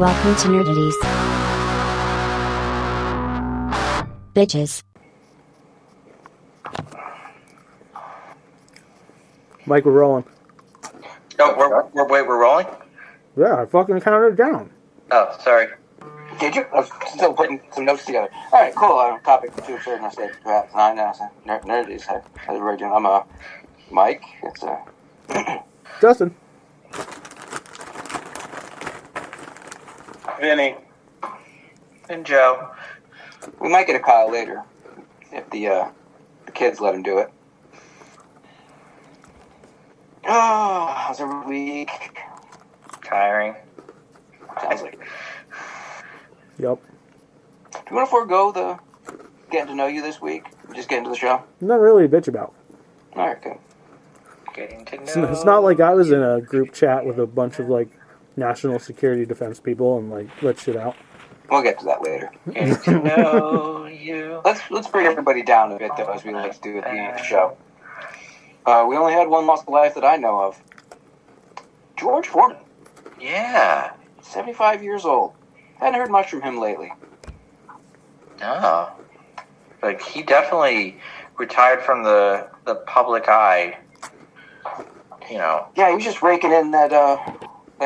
Welcome to Nerdities. Bitches. Mike, we're rolling. Oh, we're rolling? Yeah, I fucking counted it down. Oh, sorry. Did you? I was still putting some notes together. All right, cool. Topic too absurd. I said perhaps nine. Nerdities. How's everybody doing? I'm Mike. It's Justin. Vinny. And Joe. We might get a Kyle later if the kids let him do it. Oh, how's every week? Tiring. Sounds like. Yep. Do you want to forego the getting to know you this week? Just get into the show. Not really a bitch about. All right, good. Getting to know. It's not like I was in a group chat with a bunch of like national security defense people and like let shit out. We'll get to that later. Getting to know you. Let's bring everybody down a bit though, as we like to do at the end of the show. We only had one lost life that I know of. George Foreman. Yeah. 75 years old. Hadn't heard much from him lately. No. Like, he definitely retired from the public eye. You know. Yeah, he was just raking in that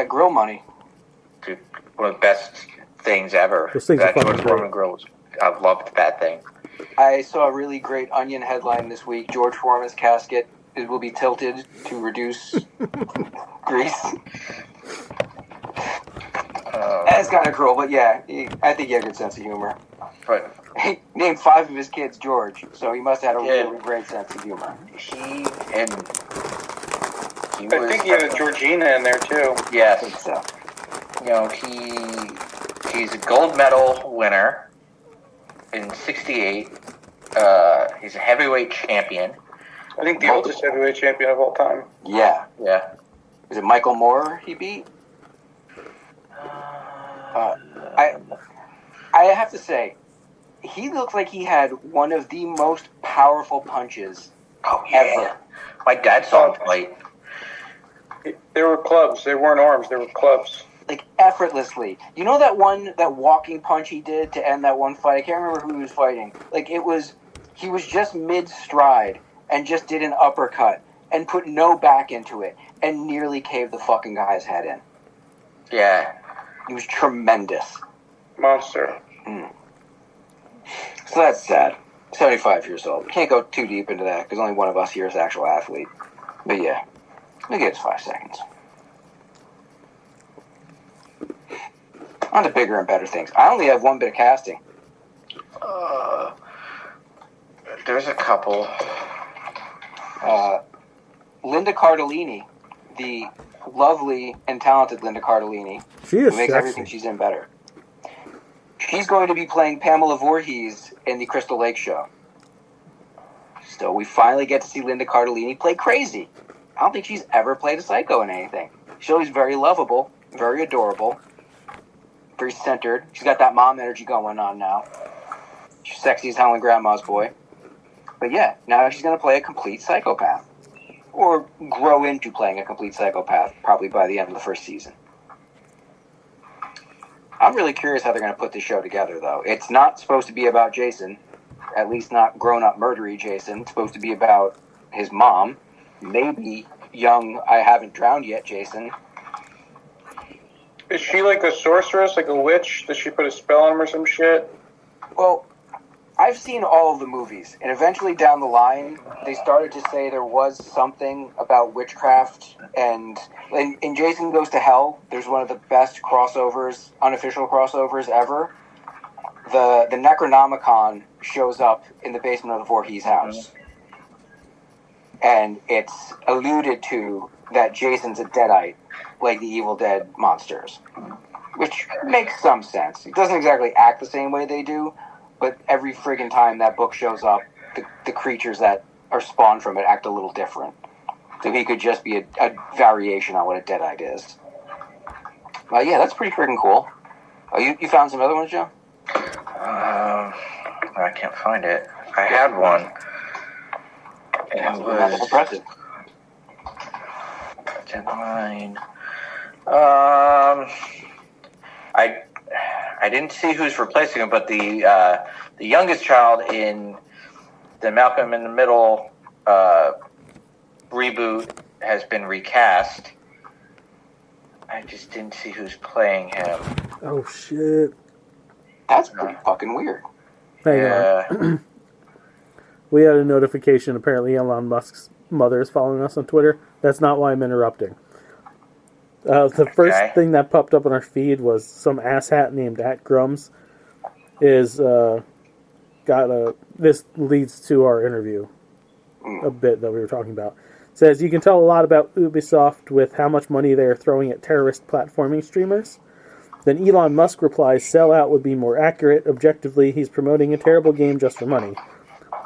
grill money. Dude, one of the best things ever. Those things are that fucking George great. Foreman grill was, I loved that thing. I saw a really great Onion headline this week. George Foreman's casket will be tilted to reduce grease. That's kind of cruel, but yeah, I think he had a good sense of humor. But He named 5 of his kids George, so he must have had a really great sense of humor. he I think he had a Georgina in there too. I Yes. think so. You know, he's a gold medal winner in '68. He's a heavyweight champion. I think the oldest heavyweight champion of all time. Yeah. Yeah. Was it Michael Moore he beat? I have to say, he looks like he had one of the most powerful punches ever. My dad saw him fight. They were clubs. They weren't arms. They were clubs. Like, effortlessly. You know that walking punch he did to end that one fight? I can't remember who he was fighting. Like, he was just mid-stride and just did an uppercut and put no back into it and nearly caved the fucking guy's head in. Yeah. He was tremendous. Monster. So that's sad. 75 years old. Can't go too deep into that because only one of us here is an actual athlete. But yeah, we'll give us 5 seconds. On to bigger and better things. I only have one bit of casting. There's a couple. Linda Cardellini, the lovely and talented Linda Cardellini, She is who makes everything sexy. she's in better. She's going to be playing Pamela Voorhees in the Crystal Lake show. So we finally get to see Linda Cardellini play crazy. I don't think she's ever played a psycho in anything. She's always very lovable, very adorable, very centered. She's got that mom energy going on now. She's sexy as hell in Grandma's Boy. But yeah, now she's going to play a complete psychopath. Or grow into playing a complete psychopath, probably by the end of the first season. I'm really curious how they're going to put this show together, though. It's not supposed to be about Jason, at least not grown-up murdery Jason. It's supposed to be about his mom, maybe young I haven't drowned yet Jason. Is she like a sorceress, like a witch? Does she put a spell on him or some shit? Well, I've seen all of the movies, and eventually down the line, they started to say there was something about witchcraft, and in Jason Goes to Hell, there's one of the best crossovers, unofficial crossovers ever. The Necronomicon shows up in the basement of the Voorhees house, and it's alluded to that Jason's a Deadite, like the Evil Dead monsters, which makes some sense. It doesn't exactly act the same way they do, but every friggin' time that book shows up, the creatures that are spawned from it act a little different. So he could just be a variation on what a Deadite is. Yeah, that's pretty friggin' cool. Oh, you found some other ones, Joe? I can't find it. I had one. It was impressive. Deadline. I I didn't see who's replacing him, but the youngest child in the Malcolm in the Middle reboot has been recast. I just didn't see who's playing him. Oh shit! That's pretty fucking weird. Hang on. We had a notification. Apparently, Elon Musk's mother is following us on Twitter. That's not why I'm interrupting. The first thing that popped up on our feed was some asshat named @Grums is this leads to our interview a bit that we were talking about. It says you can tell a lot about Ubisoft with how much money they are throwing at terrorist platforming streamers. Then Elon Musk replies, "Sellout would be more accurate. Objectively, he's promoting a terrible game just for money."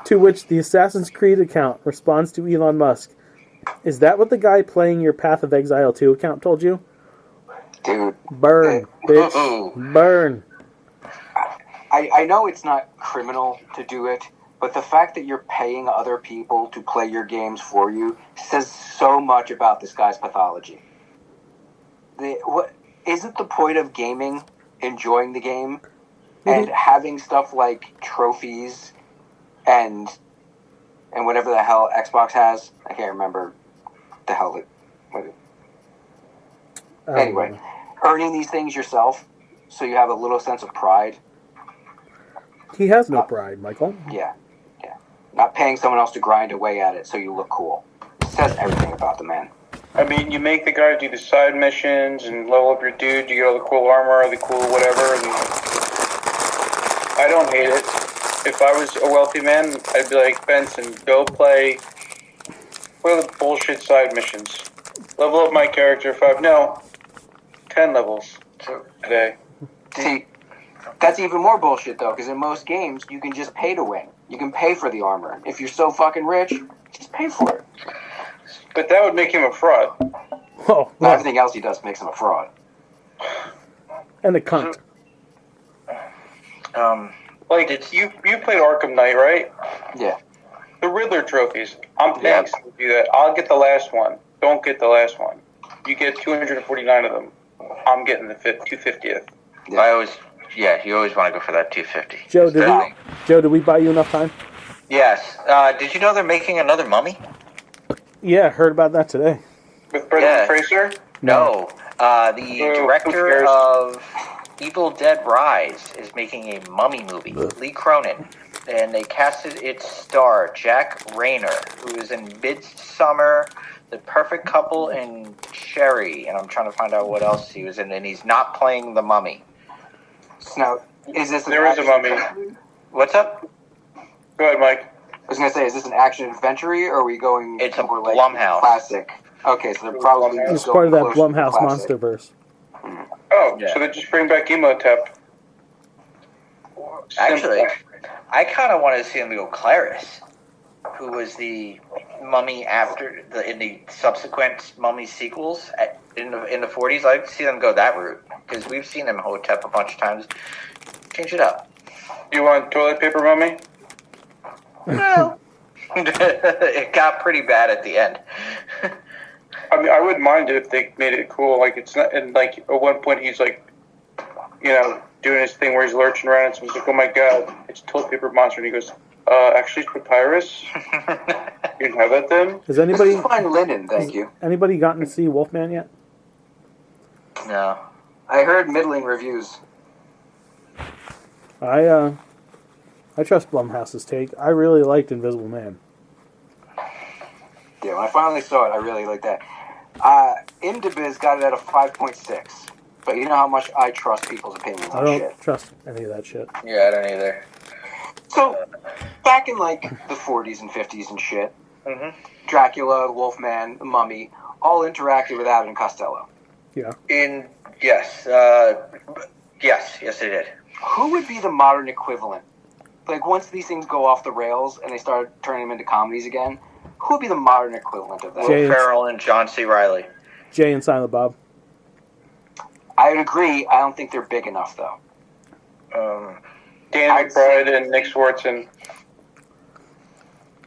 To which the Assassin's Creed account responds to Elon Musk, "Is that what the guy playing your Path of Exile 2 account told you?" Dude. Burn, bitch. Burn. I know it's not criminal to do it, but the fact that you're paying other people to play your games for you says so much about this guy's pathology. Isn't the point of gaming enjoying the game and having stuff like trophies and whatever the hell Xbox has? I can't remember the hell Anyway, earning these things yourself so you have a little sense of pride. He has no pride, Michael. Yeah. Not paying someone else to grind away at it so you look cool. It says everything about the man. I mean, you make the guy do the side missions and level up your dude. You get all the cool armor, the cool whatever. And I don't hate it. If I was a wealthy man, I'd be like, Benson, go play. What are the bullshit side missions? Level up my character 10 levels a day. See, that's even more bullshit, though, because in most games, you can just pay to win. You can pay for the armor. If you're so fucking rich, just pay for it. But that would make him a fraud. Oh, Well, everything else he does makes him a fraud. and a cunt. Like, you played Arkham Knight, right? Yeah. The Riddler trophies. I'm paying someone to do that. I'll get the last one. Don't get the last one. You get 249 of them. I'm getting the 250th. Yeah. You always want to go for that 250. Joe, did we buy you enough time? Yes. Did you know they're making another Mummy? Yeah, heard about that today. With Brendan Fraser? No. The director of Evil Dead Rise is making a Mummy movie, Lee Cronin. And they casted its star, Jack Rayner, who is in Midsummer, The Perfect Couple, and Cherry. And I'm trying to find out what else he was in. And he's not playing the Mummy. Now, is this There is a Mummy. What's up? Go ahead, Mike. I was going to say, is this an action-adventure, or are we going It's a more like Blumhouse. Classic? Okay, so they're probably It's going part of that closer to Blumhouse classic. Monsterverse. Oh, Yeah. so they just bring back Emotep. Actually, I kind of wanted to see him go Clarice, who was the Mummy in the subsequent Mummy sequels in the 40s. I'd like to see them go that route because we've seen him Hotep a bunch of times. Change it up. You want toilet paper, Mummy? No. It got pretty bad at the end. I mean, I wouldn't mind it if they made it cool. Like, it's not, and like, at one point he's like, doing his thing where he's lurching around, and someone's like, "Oh my god, it's toilet paper monster," and he goes, "Actually, it's papyrus." You didn't have that then? Has anybody This is fine linen, thank you. anybody gotten to see Wolfman yet? No. I heard middling reviews. I trust Blumhouse's take. I really liked Invisible Man. Yeah, when I finally saw it, I really liked that. IMDb's got it at a 5.6. But you know how much I trust people's opinions I on don't shit. trust any of that shit. Yeah, I don't either. So, back in like the 40s and 50s and shit, Dracula, the Wolfman, the Mummy, all interacted with Abbott and Costello. Yeah. Yes, they did. Who would be the modern equivalent? Like, once these things go off the rails and they start turning them into comedies again, who would be the modern equivalent of that? Jay- Will Ferrell and John C. Reilly. Jay and Silent Bob. I would agree. I don't think they're big enough, though. Danny McBride and Nick Swartzen.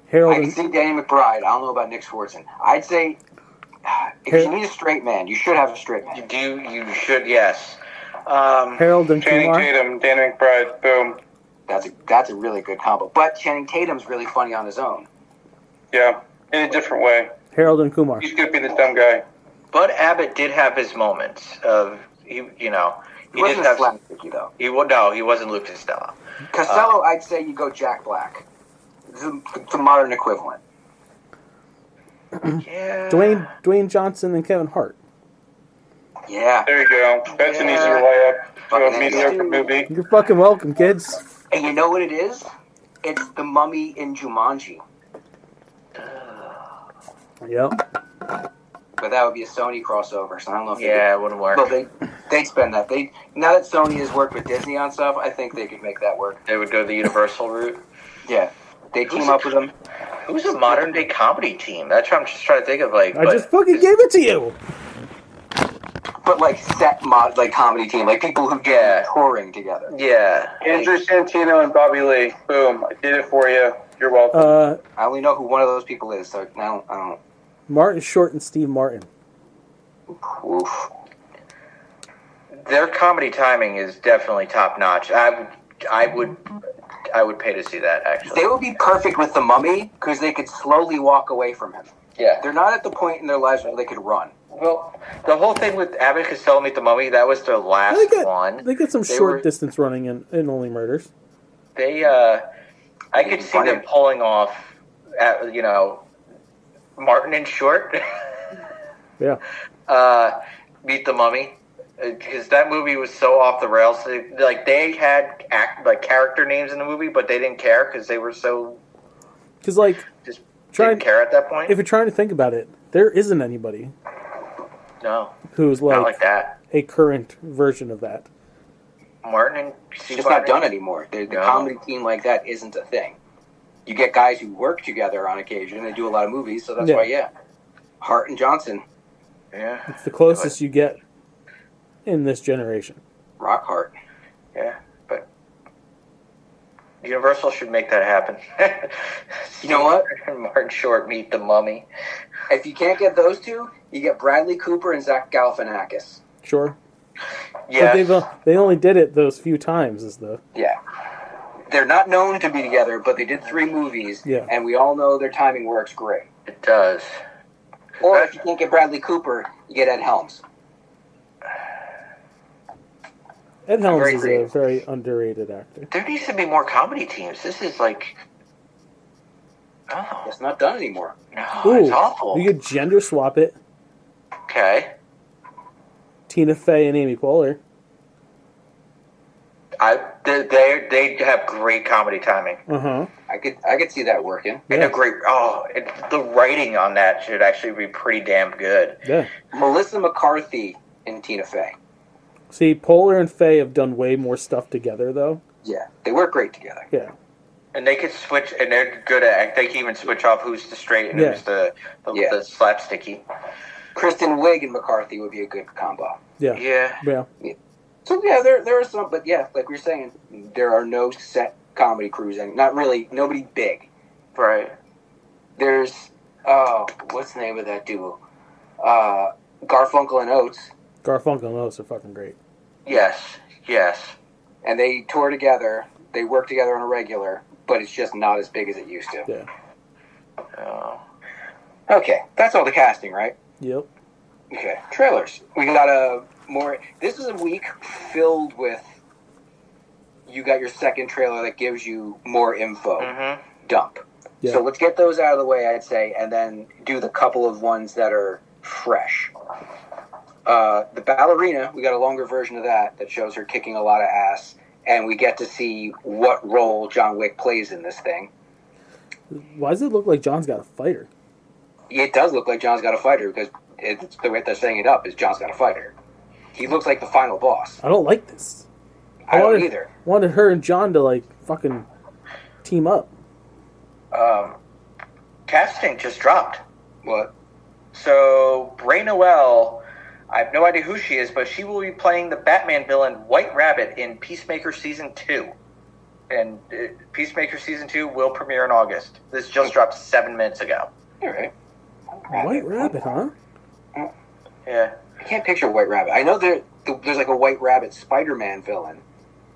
Harold I can and, see Danny McBride. I don't know about Nick Swartzen. I'd say, if you need a straight man, you should have a straight man. You should, yes. Harold and Channing Kumar. Tatum, Danny McBride, boom. That's a really good combo. But Channing Tatum's really funny on his own. Yeah, in a different way. Harold and Kumar. He's gonna be the dumb guy. Bud Abbott did have his moments of he did wasn't have slapsticky though. he wasn't Luke Costello. Costello, I'd say you go Jack Black. It's the modern equivalent. Yeah. Dwayne Johnson and Kevin Hart. Yeah. There you go. That's an easier layup to a mediocre movie. You're fucking welcome, kids. And you know what it is? It's the Mummy in Jumanji. Yep. But that would be a Sony crossover, so I don't know if Yeah, it wouldn't work. Well, they'd spend that. Now that Sony has worked with Disney on stuff, I think they could make that work. They would go the Universal route. Yeah. They team up with them. Who's a modern day comedy team? That's what I'm just trying to think of. I just fucking gave it to you. But like comedy team, like people who get touring together. Yeah. Andrew Santino and Bobby Lee. Boom. I did it for you. You're welcome. I only know who one of those people is, so I don't. Martin Short and Steve Martin. Oof. Their comedy timing is definitely top notch. I would pay to see that, actually. They would be perfect with the Mummy because they could slowly walk away from him. Yeah. They're not at the point in their lives where they could run. Well, the whole thing with Abbott and Costello Meet the Mummy, that was their last one. They get some short distance running in Only Murders. I could see them pulling off, Martin and Short. Yeah. Meet the Mummy. Because that movie was so off the rails. They had character names in the movie, but they didn't care because they were so... Because, just didn't care at that point. If you're trying to think about it, there isn't anybody No. who's Not like that. a current version of that. Martin and It's just not done anymore. The comedy team like that isn't a thing. You get guys who work together on occasion. They do a lot of movies, so that's why, Hart and Johnson. Yeah. It's the closest you get in this generation. Rock Hart. Yeah, but Universal should make that happen. You know what? Martin Short Meet the Mummy. If you can't get those two, you get Bradley Cooper and Zach Galifianakis. Sure. Yeah. But they only did it those few times, Yeah. They're not known to be together, but they did 3 movies, and we all know their timing works great. It does. Or if you can't get Bradley Cooper, you get Ed Helms. Ed Helms is a very underrated actor. There needs to be more comedy teams. This is It's not done anymore. No, Ooh, it's awful. You could gender swap it. Okay. Tina Fey and Amy Poehler. They have great comedy timing. Uh-huh. I could see that working. And the writing on that should actually be pretty damn good. Yeah. Melissa McCarthy and Tina Fey. See, Poehler and Fey have done way more stuff together, though. Yeah, they work great together. Yeah. And they could switch, and they're good at. They can even switch off who's the straight and who's the slapsticky. Kristen Wiig and McCarthy would be a good combo. Yeah. Yeah. So there are some, but like we were saying, there are no set comedy crews, and not really nobody big. Right. There's what's the name of that duo? Garfunkel and Oates. Garfunkel and Oates are fucking great. Yes. And they tour together. They work together on a regular, but it's just not as big as it used to. Yeah. Oh. Okay, that's all the casting, right? Yep. Okay, trailers. We got this is a week filled with, you got your second trailer that gives you more info. Mm-hmm. Dump. Yeah. So let's get those out of the way, I'd say, and then do the couple of ones that are fresh. The ballerina, we got a longer version of that shows her kicking a lot of ass, and we get to see what role John Wick plays in this thing. Why does it look like John's got a fighter? It does look like John's got a fighter, because it's the way they're setting it up is John's got a fighter. He looks like the final boss. I don't like this. I don't either. Wanted her and John to, fucking team up. Casting just dropped. What? So, Bray Noel, I have no idea who she is, but she will be playing the Batman villain White Rabbit in Peacemaker Season 2. And Peacemaker Season 2 will premiere in August. This just dropped 7 minutes ago. All right. White Rabbit, huh? Yeah. I can't picture White Rabbit. I know there's like a White Rabbit Spider-Man villain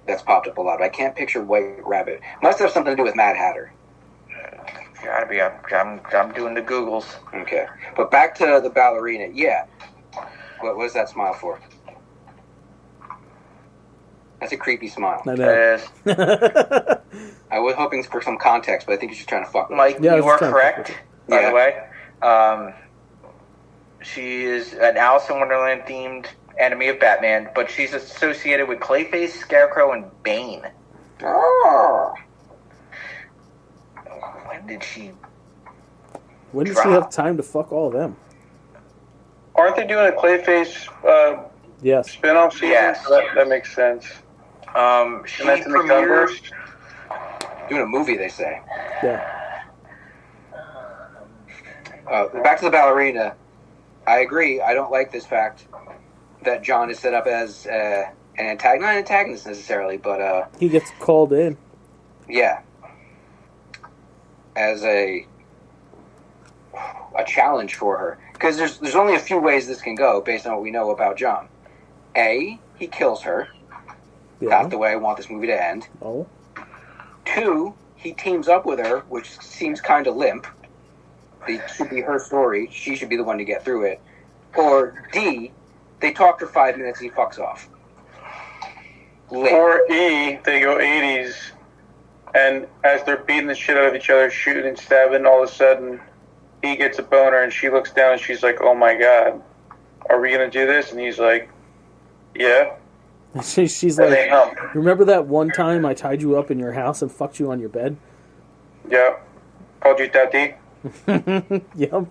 that's popped up a lot. But I can't picture White Rabbit. Must have something to do with Mad Hatter. Gotta be. I'm doing the Googles. Okay, but back to the ballerina. Yeah, what was that smile for? That's a creepy smile. I know. I was hoping for some context, but I think you're just trying to fuck with Mike, Yeah, I you was are trying to fuck with correct. By Yeah. the way, she is an Alice in Wonderland themed enemy of Batman, but she's associated with Clayface, Scarecrow, and Bane. Oh. When did she? When did she have time to fuck all of them? Aren't they doing a Clayface Yes. spin-off season? Yes. So that makes sense. She And that's in the premiered. Gunverse? Doing a movie, they say. Yeah. Back to the ballerina. I agree. I don't like this fact that John is set up as an antagonist. Not an antagonist necessarily, but He gets called in. yeah, as a challenge for her. Because there's only a few ways this can go based on what we know about John. A, he kills her. Yeah. Not the way I want this movie to end. Oh. 2, he teams up with her, which seems kind of limp. It should be her story. She should be the one to get through it. Or D, they talk for 5 minutes and he fucks off. Limp. Or E, they go 80s, and as they're beating the shit out of each other, shooting and stabbing, all of a sudden, he gets a boner, and she looks down, and she's like, oh my god, are we going to do this? And he's like, yeah. She's And they like, hump. remember that one time I tied you up in your house and fucked you on your bed? Yeah. Called you Daddy. Yep.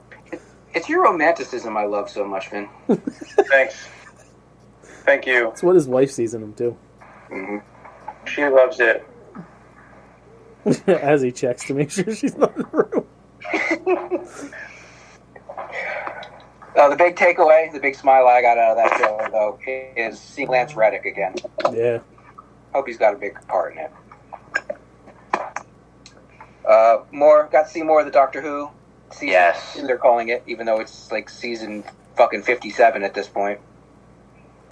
It's your romanticism I love so much, Finn. Thanks. Thank you. That's what his wife sees in him, too. Mm-hmm. She loves it. As he checks to make sure she's not in the room. The big takeaway, the big smile I got out of that show, though, is seeing Lance Reddick again. Yeah. Hope he's got a big part in it. Got to see more of the Doctor Who season. Yes. They're calling it, even though it's like season fucking 57 at this point.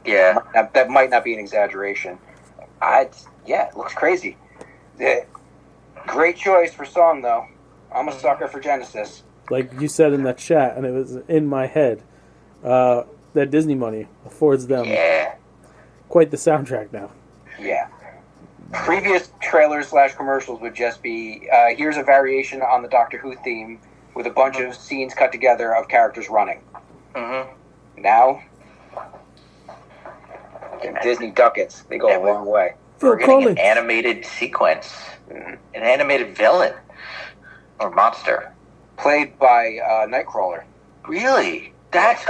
Yeah. That might not be an exaggeration. It looks crazy. Great choice for song, though. I'm a sucker for Genesis. Like you said in that chat, and it was in my head, that Disney money affords them Yeah. quite the soundtrack now. Yeah. Previous trailers / commercials would just be, here's a variation on the Doctor Who theme with a bunch of scenes cut together of characters running. Mm-hmm. Now, Disney ducats, they go Yeah, a long way. We're Phil getting an Collins. animated sequence. An animated villain. Or monster. Played by Nightcrawler. Really? That's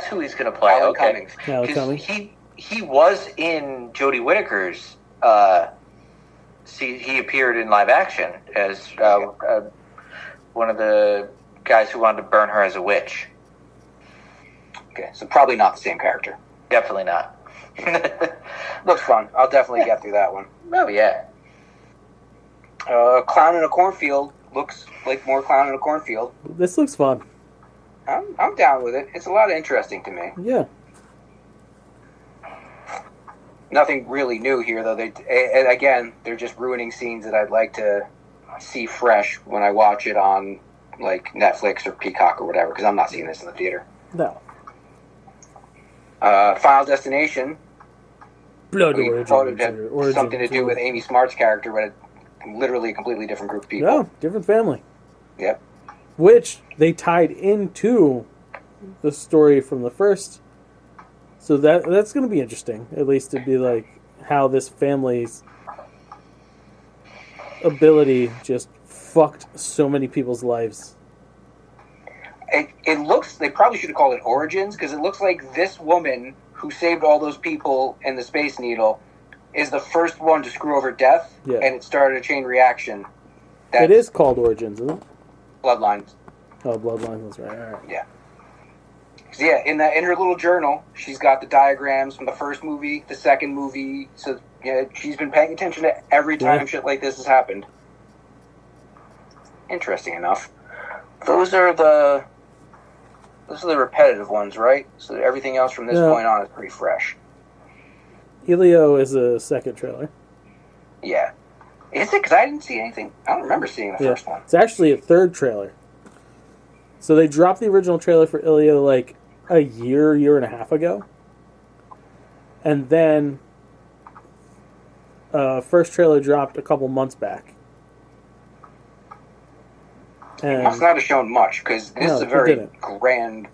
who he's going to play. Alan Okay. Cummings. Alan 'Cause Cummings. he was in Jodie Whittaker's. He appeared in live action as one of the guys who wanted to burn her as a witch. Okay, so probably not the same character. Definitely not. Looks fun. I'll definitely get through that one. Oh yeah. Clown in a Cornfield looks like more Clown in a Cornfield. This looks fun. I'm down with it. It's a lot of interesting to me. Yeah. Nothing really new here, though. They're just ruining scenes that I'd like to see fresh when I watch it on like Netflix or Peacock or whatever, because I'm not seeing this in the theater. No. Final Destination. Blood We origin. thought it had origin something to do with Amy Smart's character, but literally a completely different group of people. No, different family. Yep. Which they tied into the story from the first. So that's going to be interesting, at least to be like how this family's ability just fucked so many people's lives. It looks, they probably should have called it Origins, because it looks like this woman who saved all those people in the Space Needle is the first one to screw over Death, Yeah. and it started a chain reaction. It is called Origins, isn't it? Bloodlines. Oh, Bloodline, that's right. All right. Yeah. 'Cause, yeah, in her little journal, she's got the diagrams from the first movie, the second movie. So yeah, she's been paying attention to every time Yeah. shit like this has happened. Interesting enough. Those are the repetitive ones, right? So everything else from this Yeah. point on is pretty fresh. Elio is a second trailer. Yeah. Is it? Because I didn't see anything. I don't remember seeing the first one. It's actually a third trailer. So they dropped the original trailer for Elio like a year and a half ago. And then first trailer dropped a couple months back. And Must not have shown much, because this is a very grand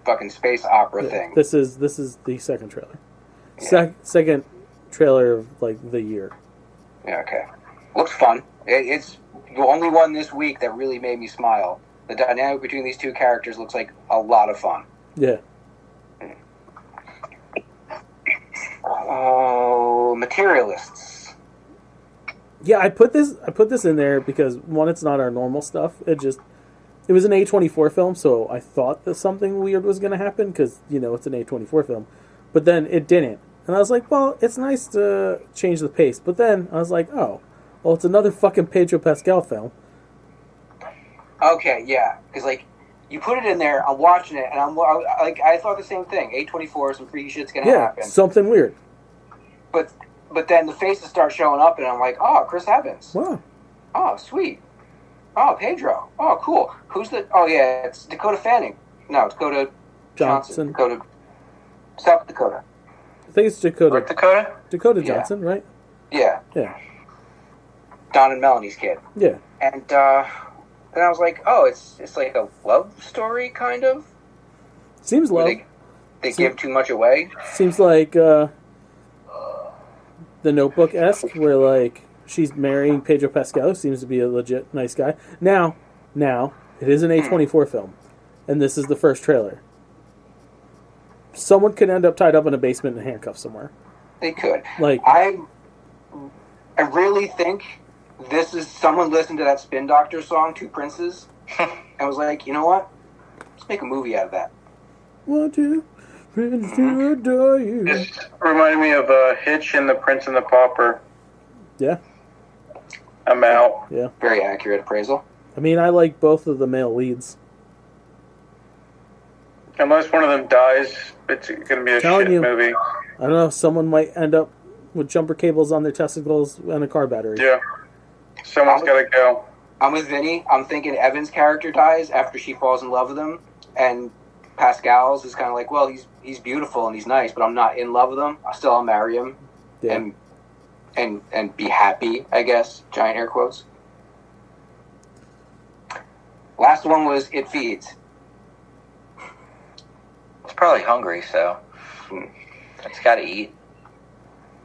fucking space opera thing. This is the second trailer. Yeah. Second trailer of like the year. Yeah, okay. Looks fun. It's the only one this week that really made me smile. The dynamic between these two characters looks like a lot of fun. Yeah. Oh, Materialists. Yeah, I put this in there because one, it's not our normal stuff. It was an A24 film, so I thought that something weird was going to happen because, it's an A24 film. But then it didn't. And I was like, well, it's nice to change the pace. But then I was like, oh, well, it's another fucking Pedro Pascal film. Okay, yeah. Because, like, you put it in there, I'm watching it, and I thought the same thing. A24, some freaky shit's going to happen. Something weird. But then the faces start showing up, and I'm like, oh, Chris Evans. Wow. Oh, sweet. Oh, Pedro. Oh, cool. Who's the... Oh, yeah, it's Dakota Fanning. No, it's Dakota Johnson. South Dakota. I think it's Dakota. North Dakota? Dakota Johnson, right? Yeah. Yeah. Don and Melanie's kid. Yeah. And then I was like, oh, it's like a love story, kind of? Seems love. They give too much away? Seems like The Notebook-esque, where, like, she's marrying Pedro Pascal, who seems to be a legit nice guy. Now, it is an A24 film, and this is the first trailer. Someone could end up tied up in a basement in handcuffs somewhere. They could. Like, I really think this is someone listened to that Spin Doctor song, Two Princes, and was like, you know what? Let's make a movie out of that. Want to Prince to adore you. This reminded me of Hitch and the Prince and the Pauper. Yeah. I'm out. Yeah. Very accurate appraisal. I mean, I like both of the male leads. Unless one of them dies, it's going to be a shit movie. I don't know. Someone might end up with jumper cables on their testicles and a car battery. Yeah. Someone's got to go. I'm with Vinny. I'm thinking Evan's character dies after she falls in love with him, and Pascal's is kind of like, well, he's beautiful and he's nice, but I'm not in love with him. I'll marry him, and be happy, I guess. Giant air quotes. Last one was It Feeds. It's probably hungry, so it's got to eat.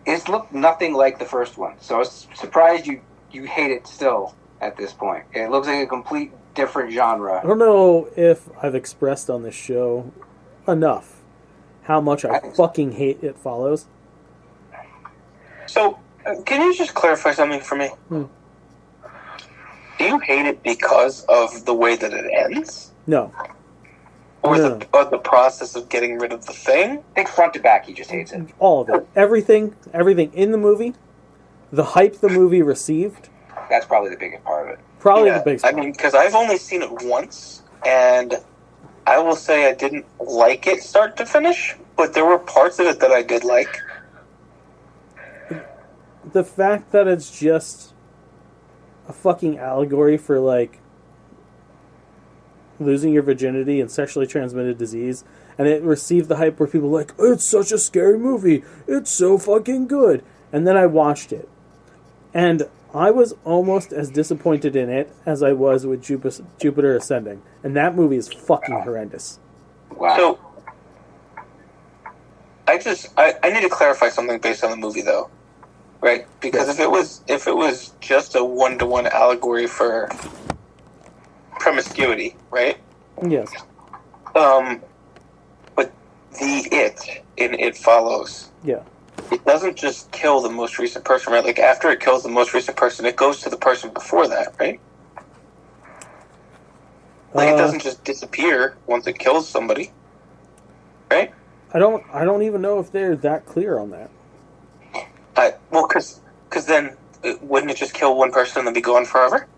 It's looked nothing like the first one, so I was surprised you hate it still at this point. It looks like a complete different genre. I don't know if I've expressed on this show enough how much I fucking hate It Follows. So, can you just clarify something for me? Do you hate it because of the way that it ends? No. Or the process of getting rid of the thing? I think front to back he just hates it. All of it. Everything in the movie, the hype the movie received. That's probably the biggest part of it. Probably the biggest part. I mean, because I've only seen it once, and I will say I didn't like it start to finish, but there were parts of it that I did like. The fact that it's just a fucking allegory for, like, losing your virginity and sexually transmitted disease, and it received the hype where people were like, it's such a scary movie, it's so fucking good. And then I watched it, and I was almost as disappointed in it as I was with Jupiter Ascending, and that movie is fucking horrendous. Wow. So, I need to clarify something based on the movie, though, right? Because if it was just a one-to-one allegory for promiscuity, right? Yes. But It Follows. Yeah. It doesn't just kill the most recent person, right? Like, after it kills the most recent person, it goes to the person before that, right? Like, it doesn't just disappear once it kills somebody, right? I don't even know if they're that clear on that. Well, because then, wouldn't it just kill one person and then be gone forever?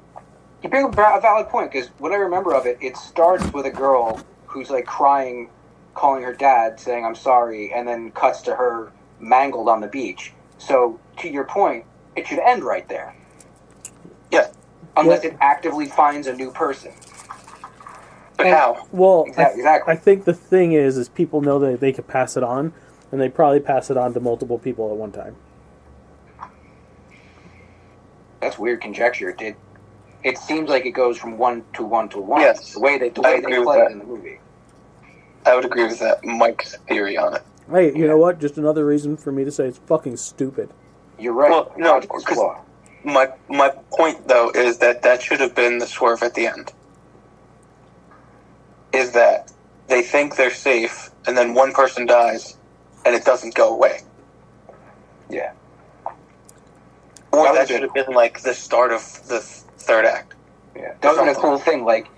You bring up a valid point, because what I remember of it, it starts with a girl who's, like, crying, calling her dad, saying, I'm sorry, and then cuts to her mangled on the beach. So, to your point, it should end right there. Yeah. Unless it actively finds a new person. But how? Well, Exactly. I think the thing is people know that they could pass it on, and they probably pass it on to multiple people at one time. That's weird conjecture. It seems like it goes from one to one to one. Yes. The way they play it in the movie. I would agree with that. Mike's theory on it. Hey, you know what? Just another reason for me to say it's fucking stupid. You're right. Well, no, Logical flaw. my point, though, is that should have been the swerve at the end. Is that they think they're safe, and then one person dies, and it doesn't go away. Yeah. Or that should have been, like, the start of the third act. Yeah. That would have been a cool thing. Like,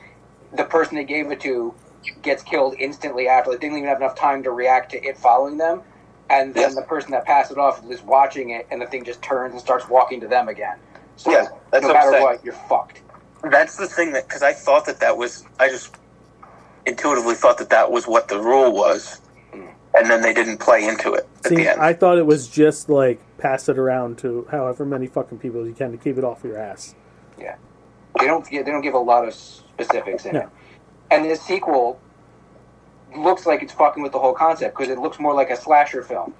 the person they gave it to gets killed instantly after. They didn't even have enough time to react to it following them. And then the person that passed it off is watching it, and the thing just turns and starts walking to them again. So Yeah, that's no what I'm matter saying. what, you're fucked. That's the thing that, because I thought that was, I just intuitively thought that was what the rule was, and then they didn't play into it at the end. I thought it was just like pass it around to however many fucking people you can to keep it off your ass. Yeah. They don't give a lot of specifics in No. it. And this sequel looks like it's fucking with the whole concept because it looks more like a slasher film.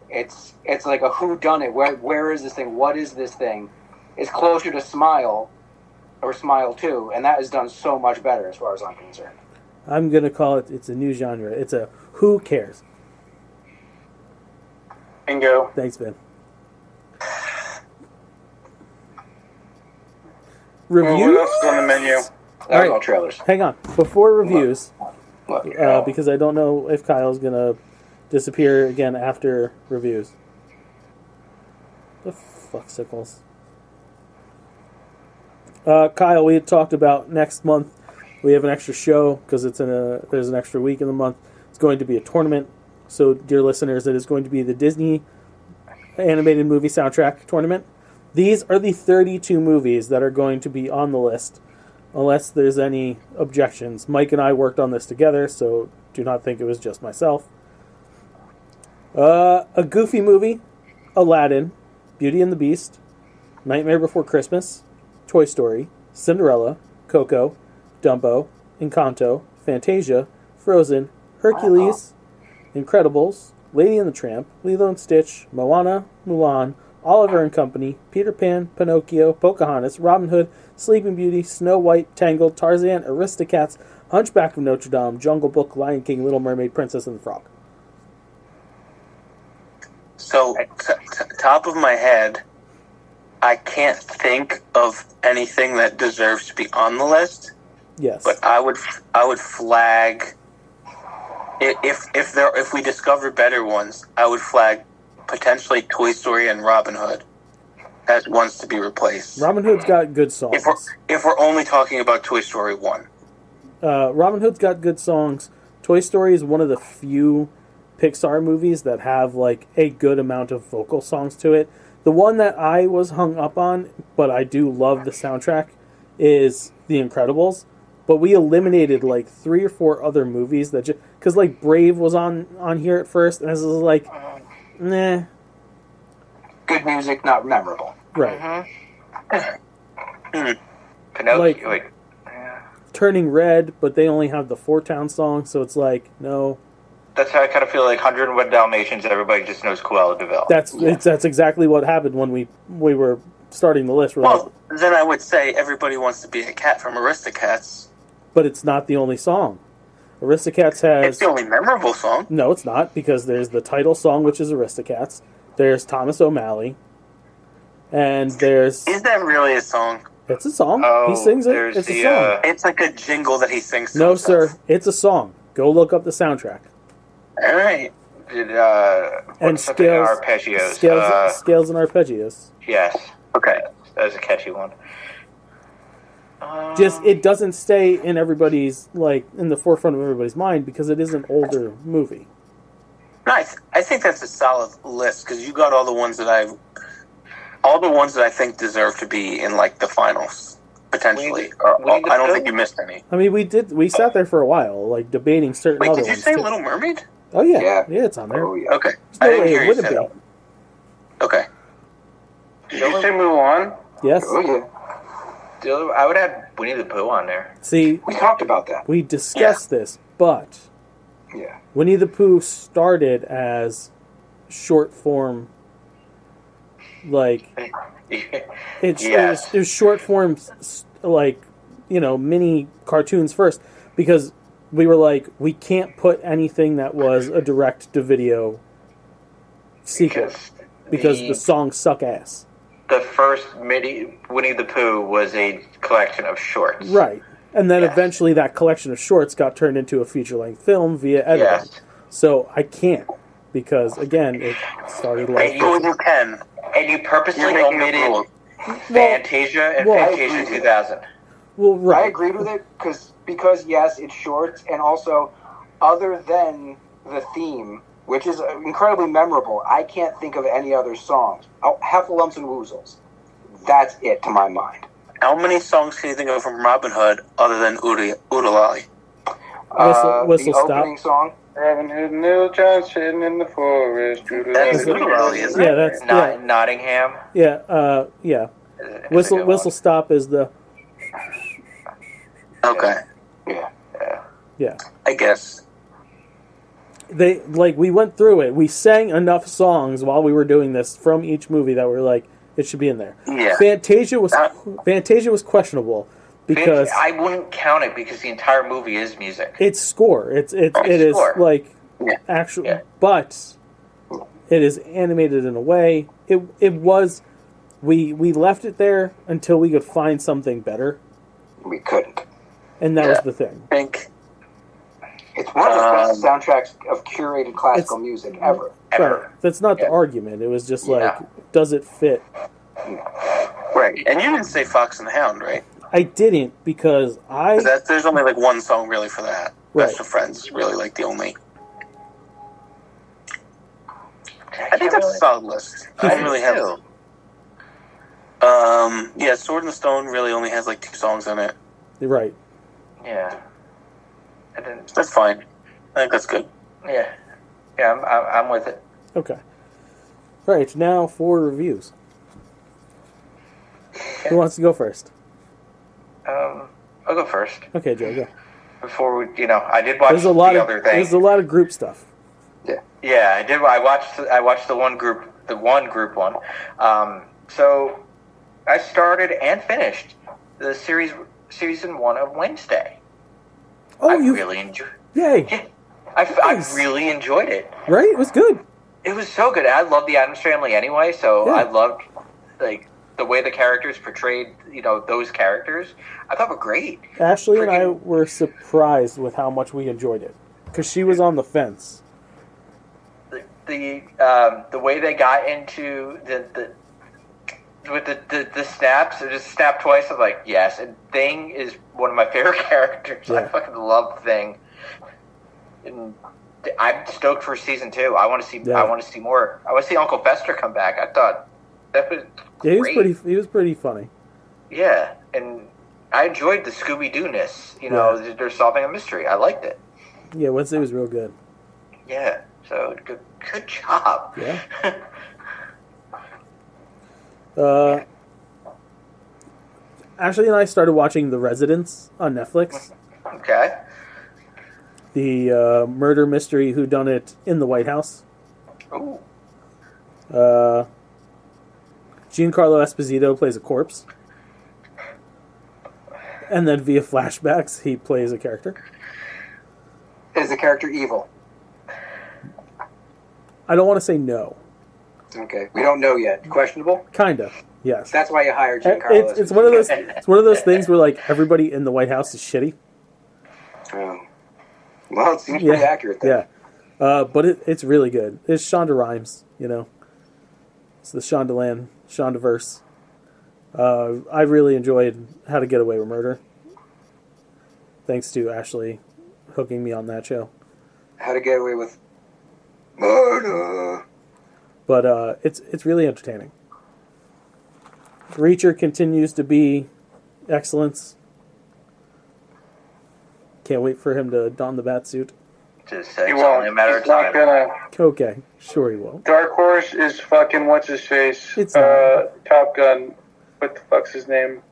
It's like a whodunit. Where is this thing? What is this thing? It's closer to Smile or Smile 2, and that is done so much better as far as I'm concerned. I'm going to call it, it's a new genre. It's a who cares. Bingo. Thanks, Ben. Reviews? What else is on the menu? That was all trailers. Hang on. Before reviews, Look, because I don't know if Kyle's going to disappear again after reviews. The fuck, sickles. Kyle, we had talked about next month. We have an extra show because there's an extra week in the month. It's going to be a tournament. So, dear listeners, it is going to be the Disney animated movie soundtrack tournament. These are the 32 movies that are going to be on the list, unless there's any objections. Mike and I worked on this together, so do not think it was just myself. A Goofy movie, Aladdin, Beauty and the Beast, Nightmare Before Christmas, Toy Story, Cinderella, Coco, Dumbo, Encanto, Fantasia, Frozen, Hercules, Incredibles, Lady and the Tramp, Lilo and Stitch, Moana, Mulan, Oliver and Company, Peter Pan, Pinocchio, Pocahontas, Robin Hood, Sleeping Beauty, Snow White, Tangled, Tarzan, Aristocats, Hunchback of Notre Dame, Jungle Book, Lion King, Little Mermaid, Princess and the Frog. So, top of my head, I can't think of anything that deserves to be on the list. Yes. But I would flag if we discover better ones, I would flag potentially Toy Story and Robin Hood as ones to be replaced. Robin Hood's got good songs. If we're only talking about Toy Story 1. Robin Hood's got good songs. Toy Story is one of the few Pixar movies that have like a good amount of vocal songs to it. The one that I was hung up on, but I do love the soundtrack, is The Incredibles. But we eliminated like 3 or 4 other movies that because like Brave was on here at first, and this is like, nah. good music, not memorable. Right. Pinocchio. Like, Turning Red, but they only have the Four Town song, so it's like, no. That's how I kind of feel like 101 Dalmatians. Everybody just knows Cruella de Vil. That's exactly what happened when we were starting the list. Well, then I would say Everybody Wants to Be a Cat from Aristocats. But it's not the only song. Aristocats has... It's the only memorable song. No, it's not, because there's the title song, which is Aristocats. There's Thomas O'Malley. And there's... Is that really a song? It's a song. Oh, He sings it. there's It's a the, song. It's like a jingle that he sings to No, himself. sir. It's a song. Go look up the soundtrack. All right. And something Scales, arpeggios. Scales and Arpeggios. Yes, Okay. that was a catchy one. Just, it doesn't stay in everybody's, like, in the forefront of everybody's mind because it is an older movie. No, I think that's a solid list because you got all the ones that I think deserve to be in like the finals potentially. Winnie the I don't Pooh? think you missed any. I mean, we sat there for a while, like, debating certain Wait, other did you ones. say too. Little Mermaid? Oh yeah, Yeah. yeah, it's on there. Oh yeah. Okay. There's I no didn't way hear it you wouldn't say be. that. Okay. Did you say Mulan? Yes. Oh yeah. I would have Winnie the Pooh on there. See, We talked about that. we discussed this, but Yeah. Winnie the Pooh started as short form, like Yes. it was short form, like mini cartoons first, because we were like, we can't put anything that was a direct to video sequel because the songs suck ass. The first Winnie the Pooh was a collection of shorts. Right. And then Yes. eventually that collection of shorts got turned into a feature-length film via editing. Yes. So I can't, because, again, it started like... You can. And you purposely You're making a omitted rule. Fantasia and well, Fantasia 2000. Well, I right. agreed with it because yes, it's short, and also other than the theme, which is incredibly memorable, I can't think of any other songs. Oh, Heffalumps and Woozles. That's it to my mind. How many songs can you think of from Robin Hood other than Oodalali? Whistle the Stop. opening song. Robin Hood and Little John sitting in the forest. That's Oodalali, isn't Yeah, it? that's... Nottingham. Yeah, yeah. Is a good Whistle one. Stop is the... Okay. Yeah. Yeah. I guess. We went through it. We sang enough songs while we were doing this from each movie that we're like, it should be in there. Yeah. Fantasia was questionable because I wouldn't count it because the entire movie is music. it's score. It is score. like Yeah. actual, Yeah. but it is animated in a way. It was. We left it there until we could find something better, We couldn't. and that was the thing. I think. It's one of the best soundtracks of curated classical music ever. Right. That's not the argument. It was just like, does it fit? Right. And you didn't say Fox and the Hound, right? I didn't because There's only like one song really for that. Right. Best of Friends is really like the only. I think can't that's a really- solid list. I don't really have. too. Yeah, Sword in the Stone really only has like 2 songs in it. right. Yeah. And then, That's fine. I think that's good. yeah, I'm with it. Okay. Right, now for reviews. Who wants to go first? I'll go first. Okay, Joe, go. Before we, I did watch There's a lot the of other thing. there's a lot of group stuff. Yeah, I did. I watched the one group one. So I started and finished the season 1 of Wednesday. Oh, I you really enjoyed. yay! Yeah, Nice. I really enjoyed it. Right, it was good. It was so good. I love the Addams Family anyway, so Yeah. I loved like the way the characters portrayed. Those characters. I thought were great. Ashley and I were surprised with how much we enjoyed it because she was on the fence. The way they got into the snaps, it just snapped twice. I'm like, yes. And Thing is one of my favorite characters. I Yeah. fucking love Thing. And I'm stoked for season 2. I want to see. Yeah. I want to see more. I want to see Uncle Fester come back. I thought that was Yeah, great. he was pretty funny. Yeah, and I enjoyed the Scooby Doo-ness. They're solving a mystery. I liked it. Yeah, Wednesday was real good. Yeah. So good job. Yeah. Ashley and I started watching The Residents on Netflix. Okay. The murder mystery whodunit in the White House. Ooh. Giancarlo Esposito plays a corpse. And then via flashbacks, he plays a character. Is the character evil? I don't want to say no. Okay, we don't know yet. Questionable. Kinda, yes. That's why you hired Giancarlo. It's one of those. It's one of those things where like everybody in the White House is shitty. Well, it seems pretty accurate then. Yeah, but it's really good. It's Shonda Rhimes, It's the Shondaverse. I really enjoyed How to Get Away with Murder. Thanks to Ashley hooking me on that show. How to Get Away with Murder. But it's really entertaining. Reacher continues to be excellence. Can't wait for him to don the bat suit. Just He it's won't. only a matter of He's not time. gonna. Okay, sure he will. Dark Horse is fucking what's his face? It's not. Top Gun. What the fuck's his name?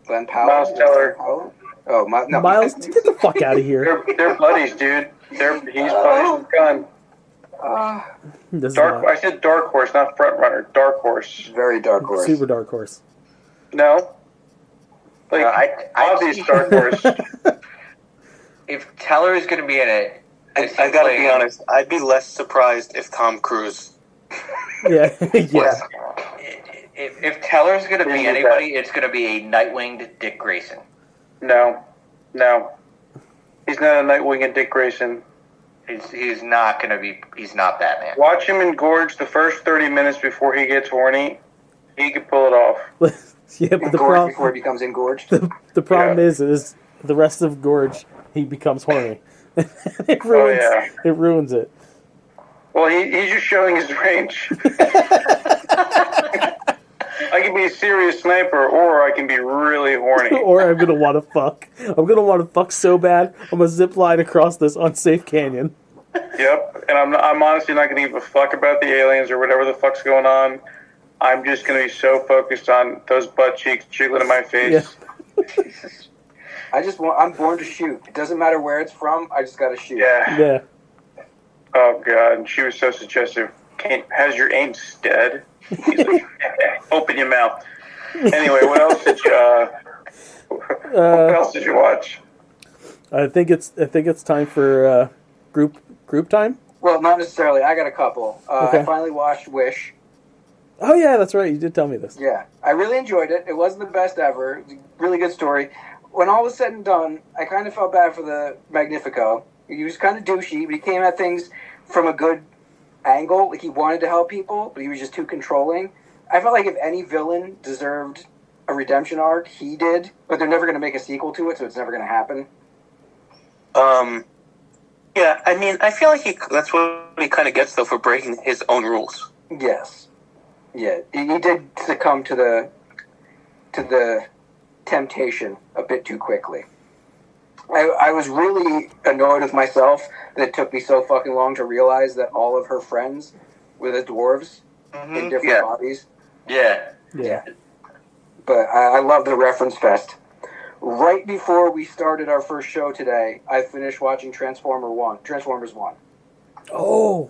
Glenn Powell. Miles Teller. Oh, no. Miles, get the fuck out of here. They're buddies, dude. He's buddies with Gunn. This is Dark. not I said Dark Horse, not Front Runner. Dark Horse. Very dark horse. super dark horse. No. Like obvious Dark Horse. If Teller is going to be in it, I gotta be honest. I'd be less surprised if Tom Cruise. Yeah, yeah. If Teller's going to be Yeah, anybody, it's going to be a Nightwinged Dick Grayson. No. He's not a Nightwing and Dick Grayson. He's not going to be. He's not Batman. Watch him engorge the first 30 minutes before he gets horny. He could pull it off. Yeah, but the Engorged before problem, he becomes engorged. the problem Yeah. is the rest of Gorge, he becomes horny. It ruins it. Well, he's just showing his range. I can be a serious sniper, or I can be really horny. Or I'm gonna want to fuck. I'm gonna want to fuck so bad. I'm gonna zip line across this unsafe canyon. Yep, and I'm honestly not going to give a fuck about the aliens or whatever the fuck's going on. I'm just going to be so focused on those butt cheeks jiggling in my face. Yeah. I'm born to shoot. It doesn't matter where it's from. I just gotta shoot. Yeah. Oh god, she was so suggestive. Has your aim dead? He's like, open your mouth. Anyway, what else did you watch? I think it's time for group time. Well, not necessarily. I got a couple. Okay. I finally watched Wish. Oh yeah, that's right. You did tell me this. Yeah, I really enjoyed it. It wasn't the best ever. It was a really good story. When all was said and done, I kind of felt bad for the Magnifico. He was kind of douchey, but he came at things from a good angle. Like, he wanted to help people, but he was just too controlling. I felt like if any villain deserved a redemption arc, he did. But they're never going to make a sequel to it, so it's never going to happen. Yeah, I mean, I feel like that's what he kind of gets, though, for breaking his own rules. Yes. Yeah, he did succumb to the temptation a bit too quickly. I was really annoyed with myself that it took me so fucking long to realize that all of her friends were the dwarves in different bodies. Yeah. But I love the reference fest. Right before we started our first show today, I finished watching Transformers 1. Oh.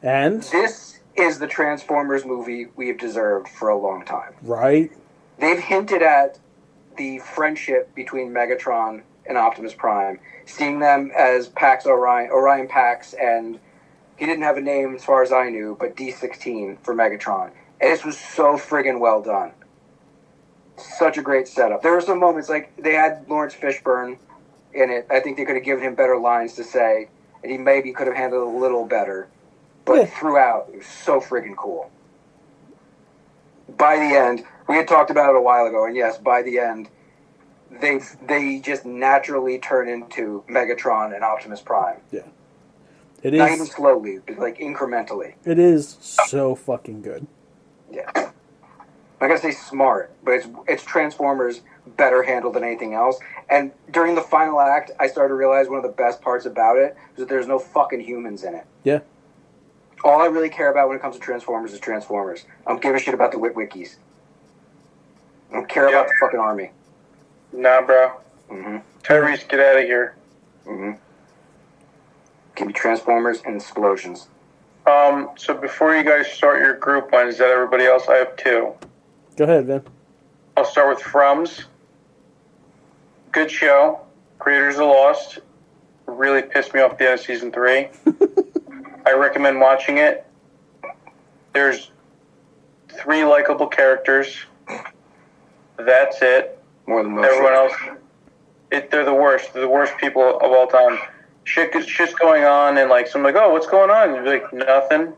And? This is the Transformers movie we have deserved for a long time. Right. They've hinted at the friendship between Megatron and Optimus Prime, seeing them as Pax Orion Pax, and he didn't have a name as far as I knew, but D16 for Megatron. And this was so friggin' well done. Such a great setup. There were some moments, like, they had Lawrence Fishburne in it. I think they could have given him better lines to say, and he maybe could have handled it a little better. But throughout, it was so friggin' cool. By the end, we had talked about it a while ago, and yes, by the end, they just naturally turn into Megatron and Optimus Prime. Yeah. It is. Not even slowly, but like incrementally. It is so fucking good. Yeah. I'm not gonna say smart, but it's Transformers better handled than anything else. And during the final act, I started to realize one of the best parts about it is that there's no fucking humans in it. Yeah. All I really care about when it comes to Transformers is Transformers. I don't give a shit about the Witwickies. I don't care about the fucking army. Nah, bro. Mm-hmm. Tyrese, get out of here. Mm-hmm. Give me Transformers and explosions. So before you guys start your group one, is that everybody else? I have two. Go ahead, Vin. I'll start with Frums. Good show. Creators of Lost. Really pissed me off at the end of season 3. I recommend watching it. There's 3 likable characters. That's it. More than most. Everyone else, they're the worst. They're the worst people of all time. Shit's going on, and like someone's like, "Oh, what's going on?" And you're like, "Nothing,"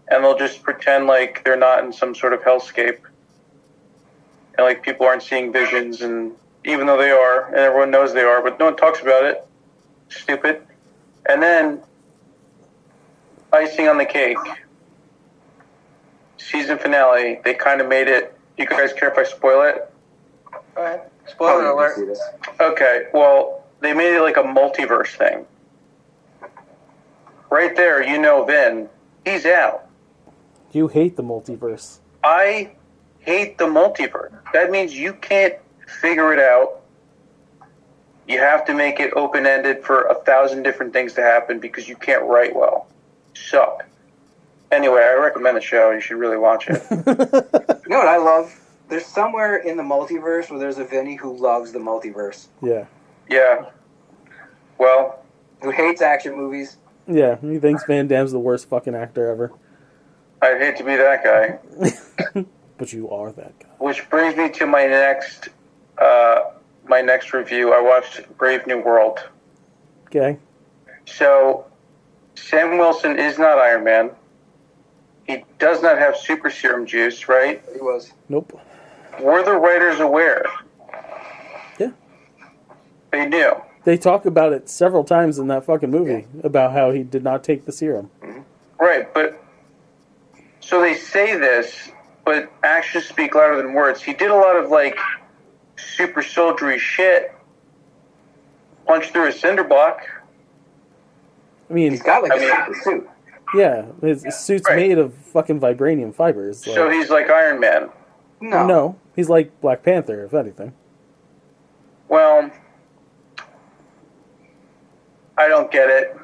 and they'll just pretend like they're not in some sort of hellscape, and like people aren't seeing visions, and even though they are, and everyone knows they are, but no one talks about it. Stupid. And then icing on the cake. Season finale. They kind of made it. You guys care if I spoil it? Go ahead. Spoiler alert. Okay, well, they made it like a multiverse thing. Right there, then he's out. You hate the multiverse. I hate the multiverse. That means you can't figure it out. You have to make it open-ended for 1,000 different things to happen because you can't write well. Suck. Anyway, I recommend the show. You should really watch it. You know what I love? There's somewhere in the multiverse where there's a Vinny who loves the multiverse. Yeah. Yeah. Well. Who hates action movies. Yeah, he thinks Van Damme's the worst fucking actor ever. I'd hate to be that guy. But you are that guy. Which brings me to my next review. I watched Brave New World. Okay. So, Sam Wilson is not Iron Man. He does not have super serum juice, right? He was. Nope. Were the writers aware? Yeah. They knew. They talk about it several times in that fucking movie, about how he did not take the serum. Right, but... So they say this, but actions speak louder than words. He did a lot of, super soldiery shit. Punched through a cinder block. I mean... He's got, a super suit. Yeah, his suit's made of fucking vibranium fibers. So he's like Iron Man. No, he's like Black Panther, if anything. Well... I don't get it.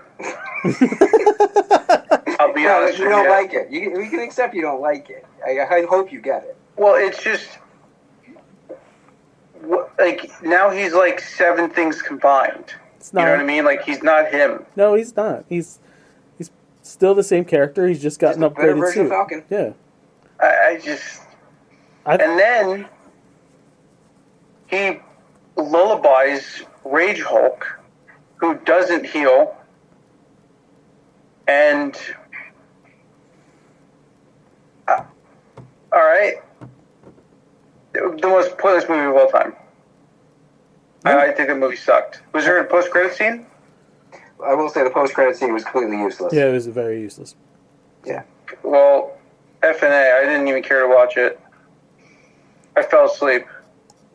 I'll be honest with you. You don't like it. We can accept you don't like it. I hope you get it. Well, it's just... now he's 7 things combined. It's not, you know what I mean? He's not him. No, he's not. He's still the same character. He's just got an upgraded suit. Of Falcon. Yeah. And then he lullabies Rage Hulk, who doesn't heal, and all right, the most pointless movie of all time. I think the movie sucked. Was there a post-credit scene? I will say the post-credit scene was completely useless. Yeah, it was very useless. Yeah. Well, F&A, I didn't even care to watch it. I fell asleep.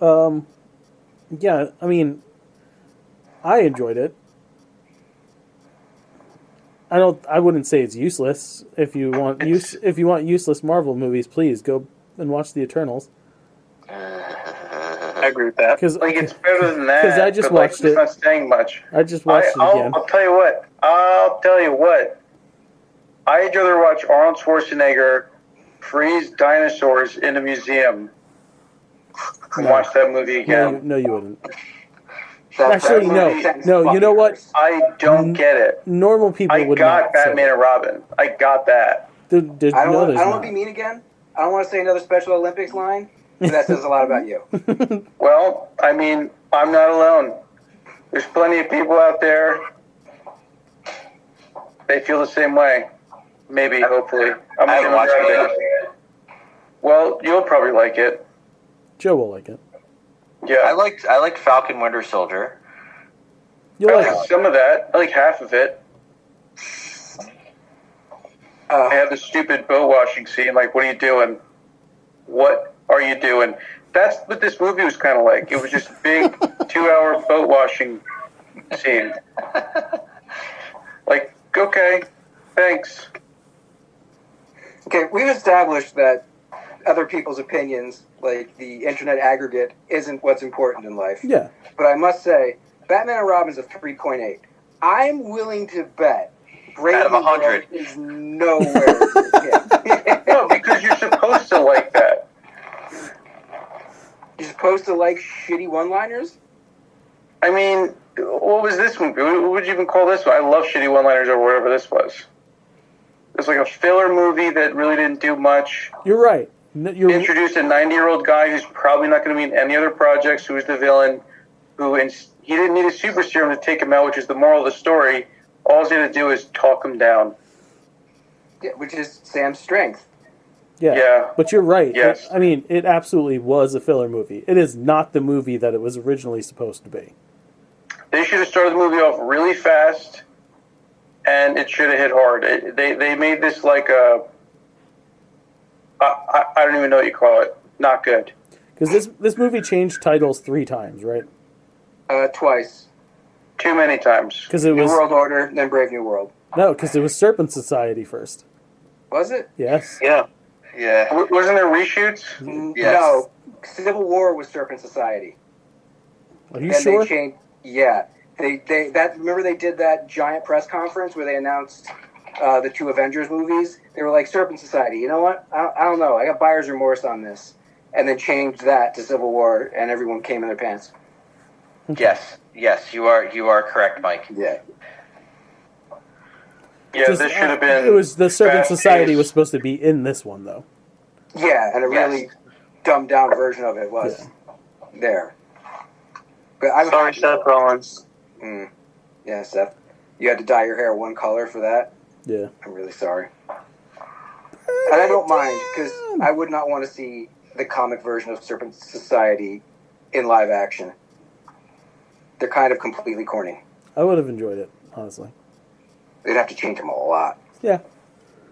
Yeah, I mean, I enjoyed it. I wouldn't say it's useless. If you want useless Marvel movies, please go and watch The Eternals. I agree with that. Because it's better than that. Because I just watched it. It's not saying much. I just watched it again. I'll tell you what. I'd rather watch Arnold Schwarzenegger freeze dinosaurs in a museum than watch that movie again. No, you wouldn't. Actually, no. You know what? I don't get it. Normal people would not. I got Batman and Robin. I got that. I don't want to be mean again. I don't want to say another Special Olympics line, but that says a lot about you. Well, I mean, I'm not alone. There's plenty of people out there. They feel the same way. Maybe, hopefully. I'm not going to watch it. Well, you'll probably like it. Joe will like it. Yeah, I liked Falcon Winter Soldier. You like some of that. I like half of it. I have the stupid boat washing scene. What are you doing? What are you doing? That's what this movie was kind of like. It was just a big 2-hour boat washing scene. Okay, thanks. Okay, we've established that other people's opinions, like the internet aggregate, isn't what's important in life. Yeah. But I must say, Batman and Robin's a 3.8. I'm willing to bet out of 100 is nowhere near No, because you're supposed to like that. You're supposed to like shitty one-liners? I mean, what was this movie? What would you even call this one? I love shitty one-liners or whatever this was. It's like a filler movie that really didn't do much. You're right. Introduced a 90-year-old guy who's probably not going to be in any other projects, who is the villain, he didn't need a super serum to take him out, which is the moral of the story. All he's going to do is talk him down. Yeah, which is Sam's strength. Yeah. But you're right. Yes. I mean, it absolutely was a filler movie. It is not the movie that it was originally supposed to be. They should have started the movie off really fast, and it should have hit hard. They made this like a... I don't even know what you call it. Not good. Because this movie changed titles 3 times, right? Twice. Too many times. Because it New was World Order, then Brave New World. no, because it was Serpent Society first. Was it? Yes. Yeah. Yeah. Wasn't there reshoots? Yes. No. Civil War was Serpent Society. Are you Then sure? they changed. Yeah. Remember they did that giant press conference where they announced the 2 Avengers movies? They were like, Serpent Society, you know what? I don't know. I got buyer's remorse on this. And then changed that to Civil War, and everyone came in their pants. Yes. Yes. You are correct, Mike. Yeah. Yeah, Just, this should have been. It was the Serpent fast-paced. Society was supposed to be in this one though. Yeah, and a Yes. really dumbed down version of it was there. But I'm Sorry, happy. Seth Rollins. Yeah, Seth. You had to dye your hair one color for that? Yeah. I'm really sorry. And I don't mind, because I would not want to see the comic version of Serpent Society in live action. They're kind of completely corny. I would have enjoyed it, honestly. They'd have to change them a lot. Yeah.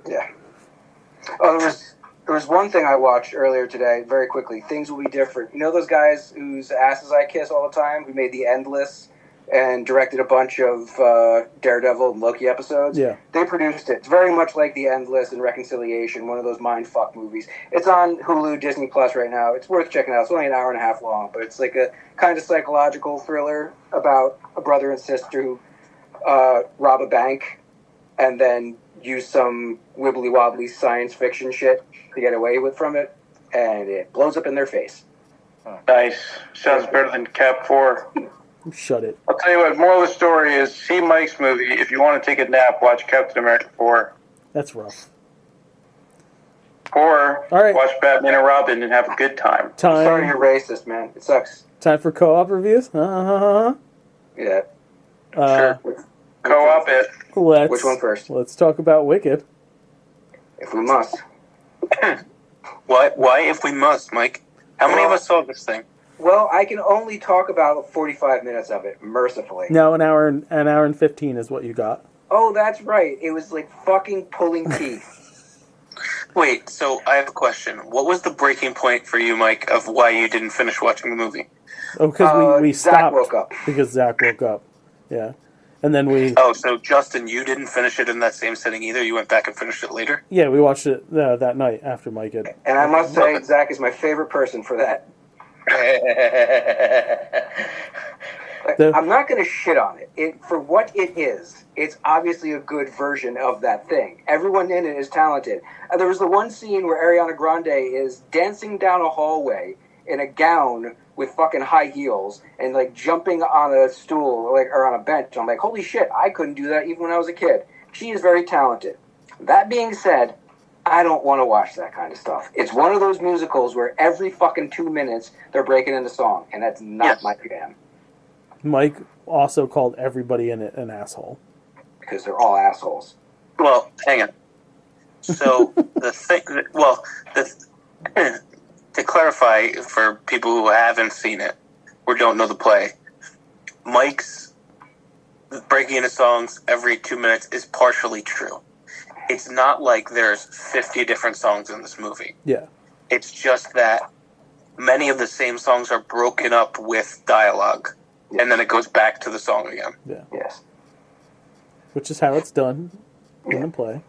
Yeah. Oh, there was one thing I watched earlier today, very quickly. Things Will Be Different. You know those guys whose asses I kiss all the time, who made The Endless and directed a bunch of Daredevil and Loki episodes? Yeah. They produced it. It's very much like The Endless and Reconciliation, one of those mindfuck movies. It's on Hulu, Disney Plus right now. It's worth checking out. It's only an hour and a half long, but it's like a kind of psychological thriller about a brother and sister who rob a bank and then use some wibbly-wobbly science fiction shit to get away from it, and it blows up in their face. Nice. Sounds better than Cap 4. Shut it. I'll tell you what, moral of the story is, see Mike's movie. If you want to take a nap, watch Captain America 4. That's rough. Or All right. watch Batman and Robin and have a good time. Sorry Time. you're racist, man. It sucks. Time for co-op reviews. Yeah. Sure. Co-op it. Let's. Which one first? Let's talk about Wicked. If we must. Why, if we must, Mike? How many of us saw this thing? Well, I can only talk about 45 minutes of it, mercifully. No, an hour and 15 is what you got. Oh, that's right. It was like fucking pulling teeth. Wait, so I have a question. What was the breaking point for you, Mike, of why you didn't finish watching the movie? Oh, because we Zach stopped. woke up. Because Zach woke up. Yeah. And then we... Oh, so Justin, you didn't finish it in that same sitting either? You went back and finished it later? Yeah, we watched it that night after Mike had... And I must say, Zach is my favorite person for that. I'm not going to shit on it. For what it is, it's obviously a good version of that thing. Everyone in it is talented. There was the one scene where Ariana Grande is dancing down a hallway in a gown with fucking high heels and like jumping on a stool or on a bench. I'm like, holy shit, I couldn't do that even when I was a kid. She is very talented. That being said, I don't want to watch that kind of stuff. It's one of those musicals where every fucking 2 minutes they're breaking into song, and that's not my jam. Mike also called everybody in it an asshole. Because they're all assholes. Well, hang on. So, to clarify for people who haven't seen it or don't know the play, Mike's breaking into songs every 2 minutes is partially true. It's not like there's 50 different songs in this movie. Yeah. It's just that many of the same songs are broken up with dialogue, and then it goes back to the song again. Yeah. Yes. Which is how it's done in the play.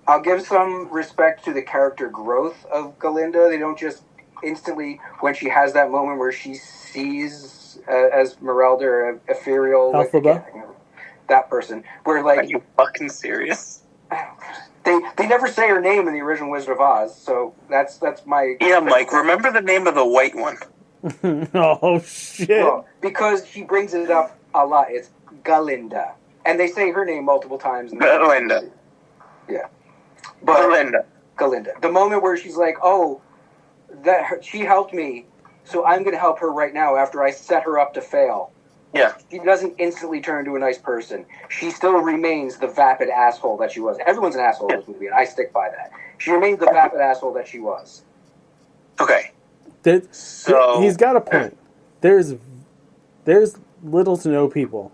I'll give some respect to the character growth of Galinda. They don't just instantly, when she has that moment where she sees Esmeralda or Ethereal, Elphaba? that person, where Are like you fucking serious? they never say her name in the original Wizard of Oz, so that's my Mike, remember the name of the white one? Oh, shit. Well, because she brings it up a lot. It's Galinda, and they say her name multiple times. Galinda. Yeah, but Galinda. The moment where she's like, "Oh, she helped me, so I'm going to help her right now." After I set her up to fail. Yeah. She doesn't instantly turn into a nice person. She still remains the vapid asshole that she was. Everyone's an asshole in this movie, and I stick by that. She remains the vapid asshole that she was. Okay. So he's got a point. There's little to no people.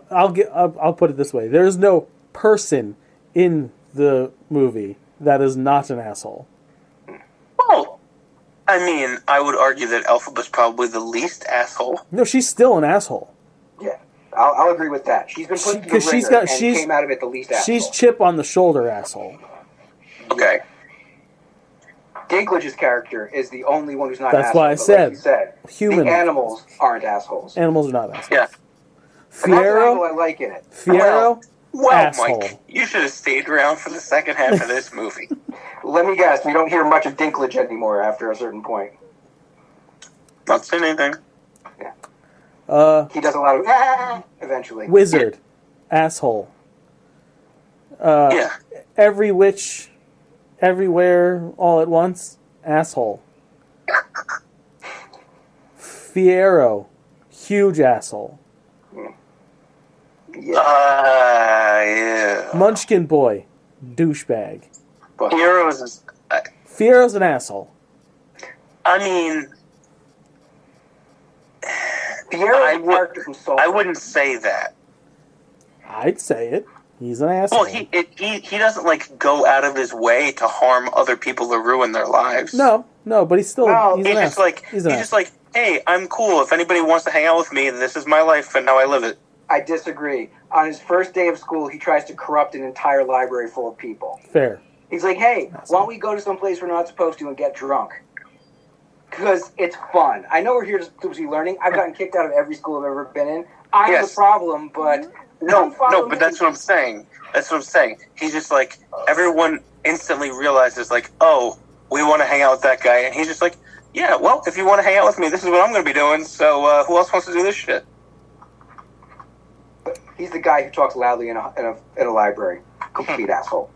I'll put it this way: there's no person in the movie that is not an asshole. Well, I mean, I would argue that Elphaba's probably the least asshole. No, she's still an asshole. Yeah, I'll agree with that. She's been put through the ringer and came out of it the least asshole. She's chip on the shoulder asshole. Okay. Dinklage's character is the only one who's not That's an asshole. why I said, like you said, human. the animals aren't assholes. Animals are not assholes. Yeah. And that's an Fiero, angle I like in it. Fiero, Well, asshole. Mike, you should have stayed around for the second half of this movie. Let me guess, we don't hear much of Dinklage anymore after a certain point. Not saying anything. He does a lot of eventually. Wizard, asshole. Yeah. Every witch, everywhere, all at once, asshole. Fiero, huge asshole. Yeah. Munchkin boy, douchebag. Heroes is... Fiero's an asshole. I mean... Fiero's character from Soul. I wouldn't say that. I'd say it. He's an asshole. Well, he doesn't, like, go out of his way to harm other people to ruin their lives. No, but he's still... No, he's He's an just asshole. like, hey, I'm cool. If anybody wants to hang out with me, this is my life and how I live it. I disagree. On his first day of school, he tries to corrupt an entire library full of people. Fair. He's like, hey, why don't we go to some place we're not supposed to and get drunk? Because it's fun. I know we're here to be learning. I've gotten kicked out of every school I've ever been in. I'm Yes. the problem, but... No, but that's what I'm saying. That's what I'm saying. He's just like, everyone instantly realizes, like, oh, we want to hang out with that guy. And he's just like, yeah, well, if you want to hang out with me, this is what I'm going to be doing. So who else wants to do this shit? He's the guy who talks loudly in a library. Complete asshole.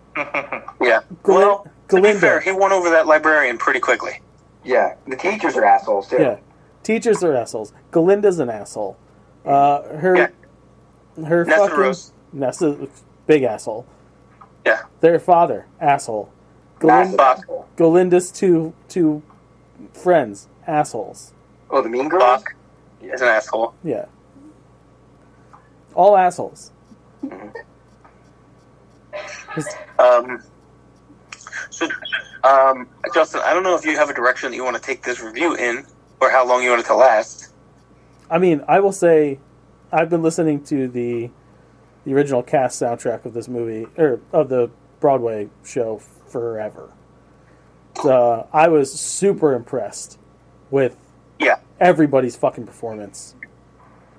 Yeah. Well, to be fair, he won over that librarian pretty quickly. Yeah, the teachers are assholes, too. Yeah. Teachers are assholes. Galinda's an asshole. Her Nessa fucking... Rose. Nessa, big asshole. Yeah. Their father, asshole. Massive asshole. Galinda's two friends, assholes. Oh, the Mean Girls? Buck is an asshole. Yeah. All assholes. Justin, I don't know if you have a direction that you want to take this review in, or how long you want it to last. I mean, I will say, I've been listening to the original cast soundtrack of this movie, or of the Broadway show, forever. I was super impressed with everybody's fucking performance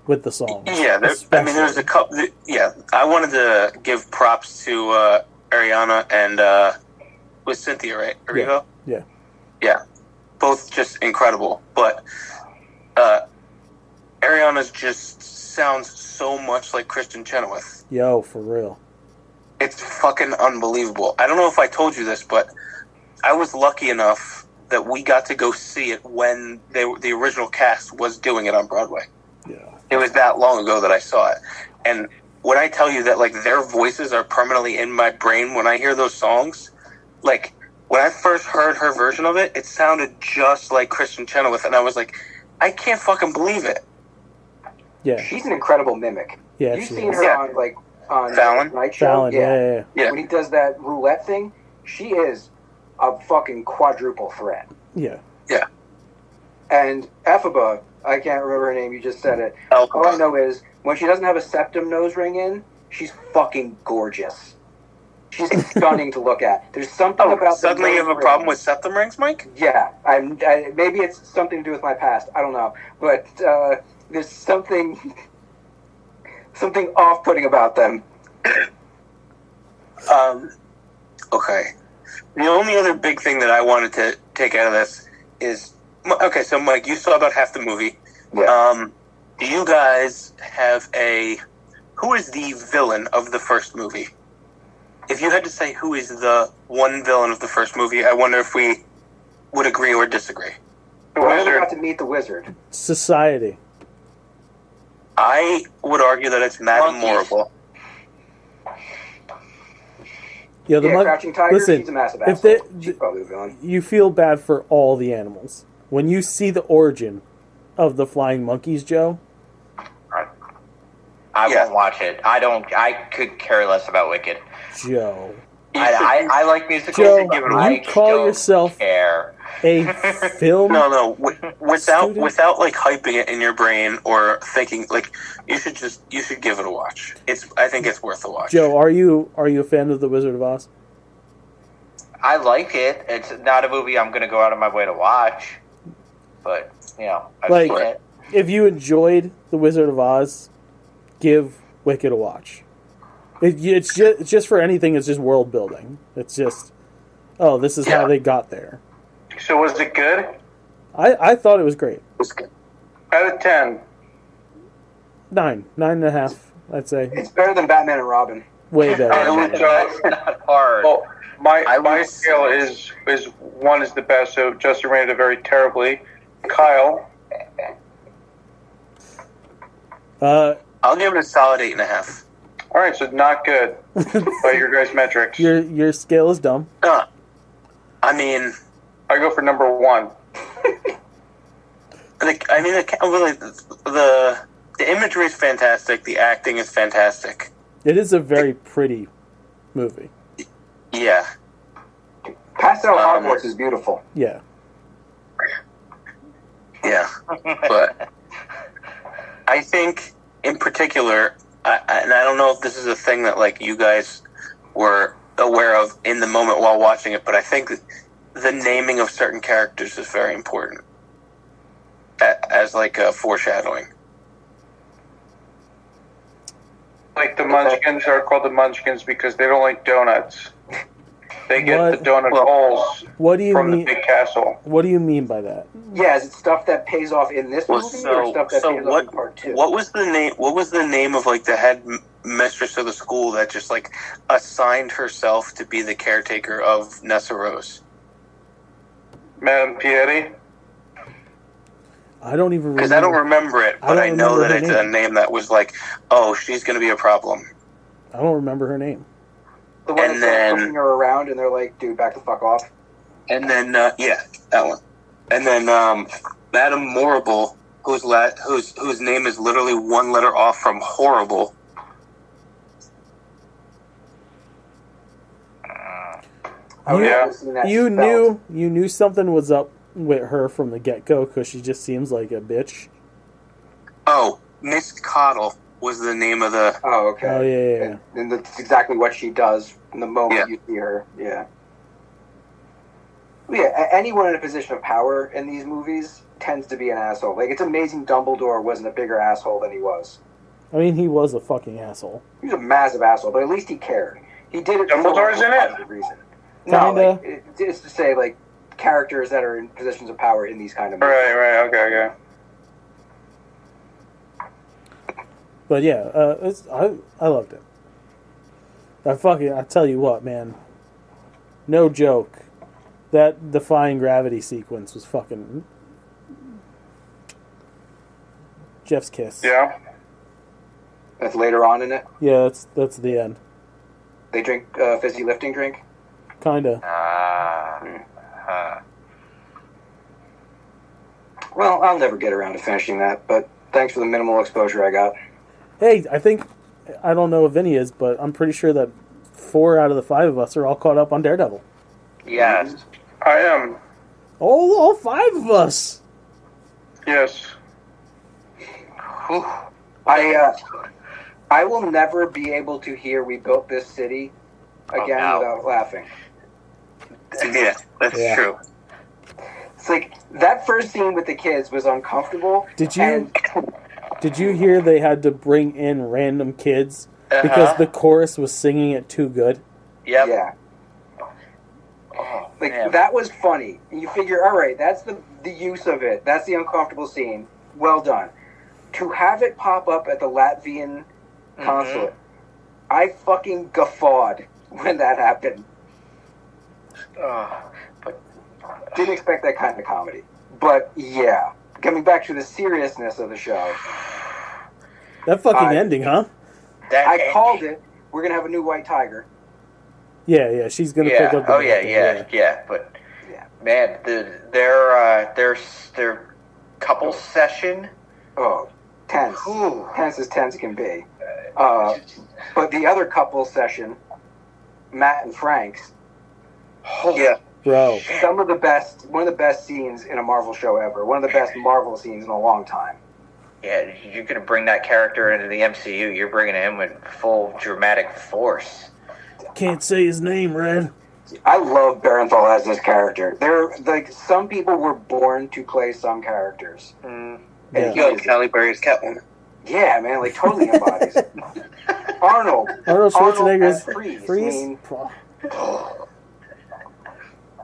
with the song. Yeah, there's a couple. Yeah, I wanted to give props to Ariana and with Cynthia, right? Erivo? Yeah, both just incredible. But Ariana's just sounds so much like Kristen Chenoweth. Yo, for real. It's fucking unbelievable. I don't know if I told you this, but I was lucky enough that we got to go see it when the original cast was doing it on Broadway. Yeah. It was that long ago that I saw it. And when I tell you that, like, their voices are permanently in my brain when I hear those songs, like, when I first heard her version of it, it sounded just like Kristen Chenoweth, and I was like, I can't fucking believe it. Yeah. She's an incredible mimic. Yeah, You've seen her on Fallon? Night Show? Fallon, yeah. When he does that roulette thing, she is a fucking quadruple threat. Yeah. Yeah. And Ephaba, I can't remember her name, you just said it. Elphaba. All I know is, when she doesn't have a septum nose ring in, she's fucking gorgeous. She's stunning to look at. There's something about suddenly you have a problem with septum rings, Mike? Yeah. Maybe it's something to do with my past. I don't know. But there's something off-putting about them. Okay. The only other big thing that I wanted to take out of this is... Okay, so Mike, you saw about half the movie. Yeah. Do you guys have a... Who is the villain of the first movie? If you had to say who is the one villain of the first movie, I wonder if we would agree or disagree. The wizard. Got to meet the wizard. Society. I would argue that it's Madame Morrible. Yeah, Crouching Tiger, she's a massive asshole. She's probably the villain. You feel bad for all the animals. When you see the origin of the flying monkeys, Joe... I won't watch it. I could care less about Wicked. Joe. I like musicals. Joe, you call yourself... care A film. No. Without Student? like hyping it in your brain or thinking like you should give it a watch. I think it's worth a watch. Joe, are you a fan of The Wizard of Oz? I like it. It's not a movie I'm going to go out of my way to watch, but I've Like- seen it. If you enjoyed The Wizard of Oz, give Wicked a watch. It's just for anything. It's just world building. It's just, this is how they got there. So was it good? I thought it was great. It's good. Out of 10. 9.5. I'd say It's better than Batman and Robin. way better. It's not hard. Well, my would- scale is 1 is the best, so Justin rated it very terribly. Kyle, I'll give it a solid 8.5. all right, so not good by your guys' metrics. Your scale is dumb. I mean, I go for number 1. the imagery is fantastic. The acting is fantastic. It is a very pretty movie. Yeah. Pastel Hogwarts is beautiful. Yeah. Yeah, but I think in particular, and I don't know if this is a thing that like you guys were aware of in the moment while watching it, but I think the naming of certain characters is very important as like a foreshadowing. Like the Munchkins are called the Munchkins because they don't like donuts. They get What? the donut balls What do you from mean? the big castle. What do you mean by that? Yeah, is it stuff that pays off in this movie or stuff that pays off in part 2? What was the name? What was the name of like the head mistress of the school that just like assigned herself to be the caretaker of Nessa Rose? Madame Piety? I don't even remember. Because I don't remember it, but I know remember that her it's name. a name that was like, oh, she's going to be a problem. I don't remember her name. The one and that's then- pushing her around and they're like, dude, back the fuck off. And then, yeah, that one. And then Madame Morrible, whose name is literally one letter off from horrible. I would You- have seen that You spelled. knew something was up with her from the get-go because she just seems like a bitch. Oh, Miss Coddle was the name of the... Oh, okay. Oh, yeah. And that's exactly what she does from the moment Yeah. you see her. Yeah. Yeah, anyone in a position of power in these movies tends to be an asshole. Like, it's amazing Dumbledore wasn't a bigger asshole than he was. I mean, he was a fucking asshole. He was a massive asshole, but at least he cared. He did it for Dumbledore's a in it? positive reason. No, Kinda. like, it's to say, like, characters that are in positions of power in these kind of movies. Right, okay. But yeah, I loved it. I tell you what, man. No joke. That defying gravity sequence was fucking Jeff's kiss. Yeah. That's later on in it. Yeah, that's the end. They drink fizzy lifting drink. Kinda. Well, I'll never get around to finishing that, but thanks for the minimal exposure I got. Hey, I don't know if Vinny is, but I'm pretty sure that 4 out of the 5 of us are all caught up on Daredevil. Yes. I am. All 5 of us. Yes. Whew. I will never be able to hear "We Built This City" again no. without laughing. Yeah, that's Yeah. true. It's like that first scene with the kids was uncomfortable. Did you And did you hear they had to bring in random kids because the chorus was singing it too good? Yep. yeah, Oh, like man. that was funny. And you figure, all right, that's the use of it. That's the uncomfortable scene. Well done. To have it pop up at the Latvian consulate, I fucking guffawed when that happened. But Didn't expect that kind of comedy. But yeah, coming back to the seriousness of the show, That fucking I- ending, huh? that I ending- called it. We're gonna have a new White Tiger. Yeah, she's gonna pick Yeah. up the Oh yeah, mantle, yeah. But Yeah. man, their couple session. Oh, tense. Whew. Tense as tense can be. But the other couple session, Matt and Frank's, Holy Yeah. Bro. One of the best scenes in a Marvel show ever. One of the best Marvel scenes in a long time. Yeah, you're going to bring that character into the MCU. You're bringing him with full dramatic force. Can't say his name, Red. I love Barenthal as this character. They're like, some people were born to play some characters. Mm. And You like Halle Berry's Catwoman. yeah, man, like totally embodies it. Arnold Schwarzenegger's as Freeze. Freeze. I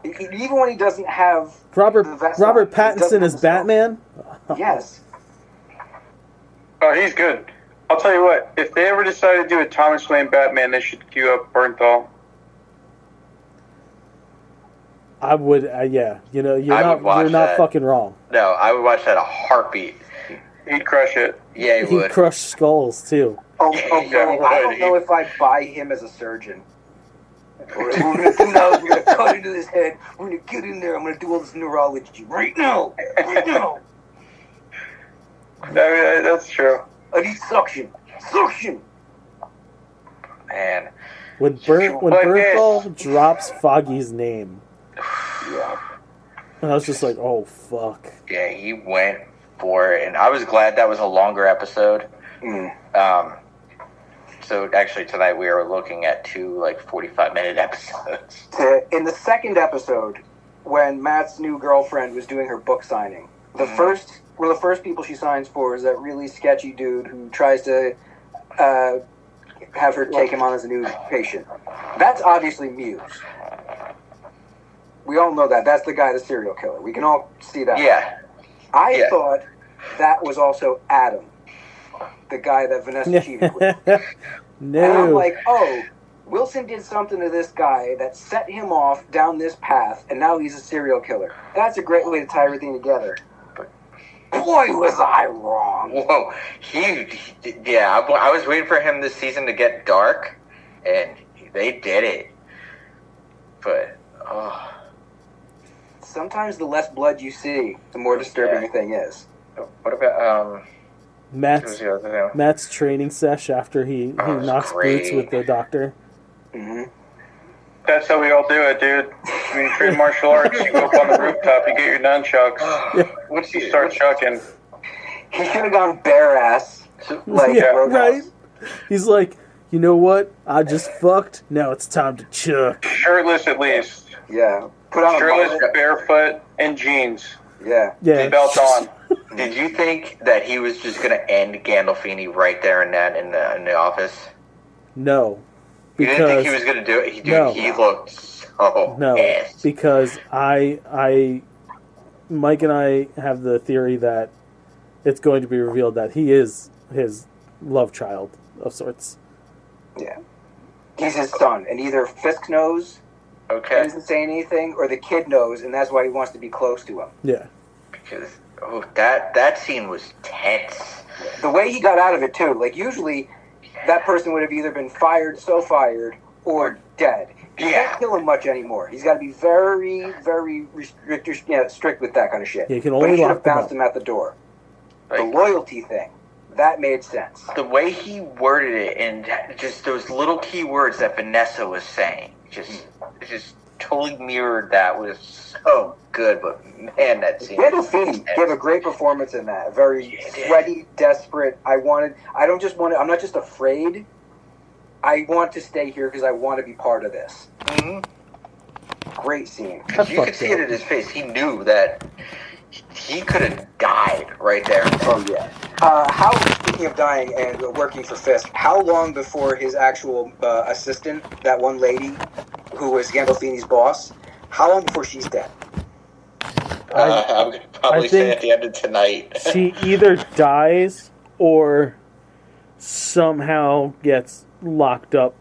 mean, even when he doesn't have Robert the vest on, Robert he doesn't Pattinson have as the spell. Batman. Yes. Oh, he's good. I'll tell you what. If they ever decide to do a Thomas Wayne Batman, they should queue up Bernthal. I would, yeah. You know, you're I not would watch you're not that. fucking wrong. No, I would watch that a heartbeat. He'd crush it. Yeah, he He would. crushed skulls too. Oh, Yeah, no, yeah, I don't right. know if I'd buy him as a surgeon. We're going to do now. We're going to cut into his head. We're going to get in there. I'm going to do all this neurology right now. Right now. I mean, that's true. I need suction. Suction. Man. When Like Bernthal drops Foggy's name, Yeah. and I was just like, oh fuck. Yeah, he went for it. And I was glad that was a longer episode. So actually tonight we are looking at 2 45-minute episodes. In the second episode, when Matt's new girlfriend was doing her book signing, one of the first people she signs for is that really sketchy dude who tries to have her take him on as a new patient. That's obviously Muse. We all know that. That's the guy, the serial killer. We can all see that. Yeah. I thought that was also Adam, the guy that Vanessa cheated with. And I'm No. like, oh, Wilson did something to this guy that set him off down this path, and now he's a serial killer. That's a great way to tie everything together. But boy, was I wrong. Whoa. I was waiting for him this season to get dark, and they did it. But, Sometimes the less blood you see, the more disturbing the thing is. what about, who was the other thing? Matt's training sesh after he was knocks great. boots with the doctor. Mm-hmm. That's how we all do it, dude. When you train martial arts, you go up on the rooftop, you get your nunchucks, What's you start chucking. He should have gone bare ass, like Yeah, Roadhouse. right? He's like, you know what? I just fucked. Now it's time to chuck. Shirtless at least. Yeah. Put on a Shirtless, mullet. barefoot, and jeans. Yeah. Yeah. Belt on. Did you think that he was just going to end Gandolfini right there and then in the office? No. You didn't think he Because was going to do it? No. He looked so no, pissed. because Mike and I have the theory that it's going to be revealed that he is his love child of sorts. Yeah. He's his son, and either Fisk knows and Okay. isn't saying anything, or the kid knows, and that's why he wants to be close to him. Yeah. Because, that scene was tense. The way he got out of it, too. Like, usually, that person would have either been fired, or dead. You Yeah. can't kill him much anymore. He's got to be very, very strict with that kind of shit. Yeah, you can But only he should lock have them bounced up. him at the door. The Like, loyalty thing, that made sense. the way he worded it and just those little key words that Vanessa was saying, just totally mirrored that. Was so good. But man, that scene. Gandolfini gave a great performance in that. Very sweaty, desperate. I'm not just afraid. I want to stay here because I want to be part of this. Mhm. Great scene. You could see it in his face. He knew that he could have died right there. Oh, yeah. Speaking of dying and working for Fisk, how long before his actual assistant, that one lady who was Gandolfini's boss, how long before she's dead? I'm going to probably I say think at the end of tonight. She either dies or somehow gets locked up,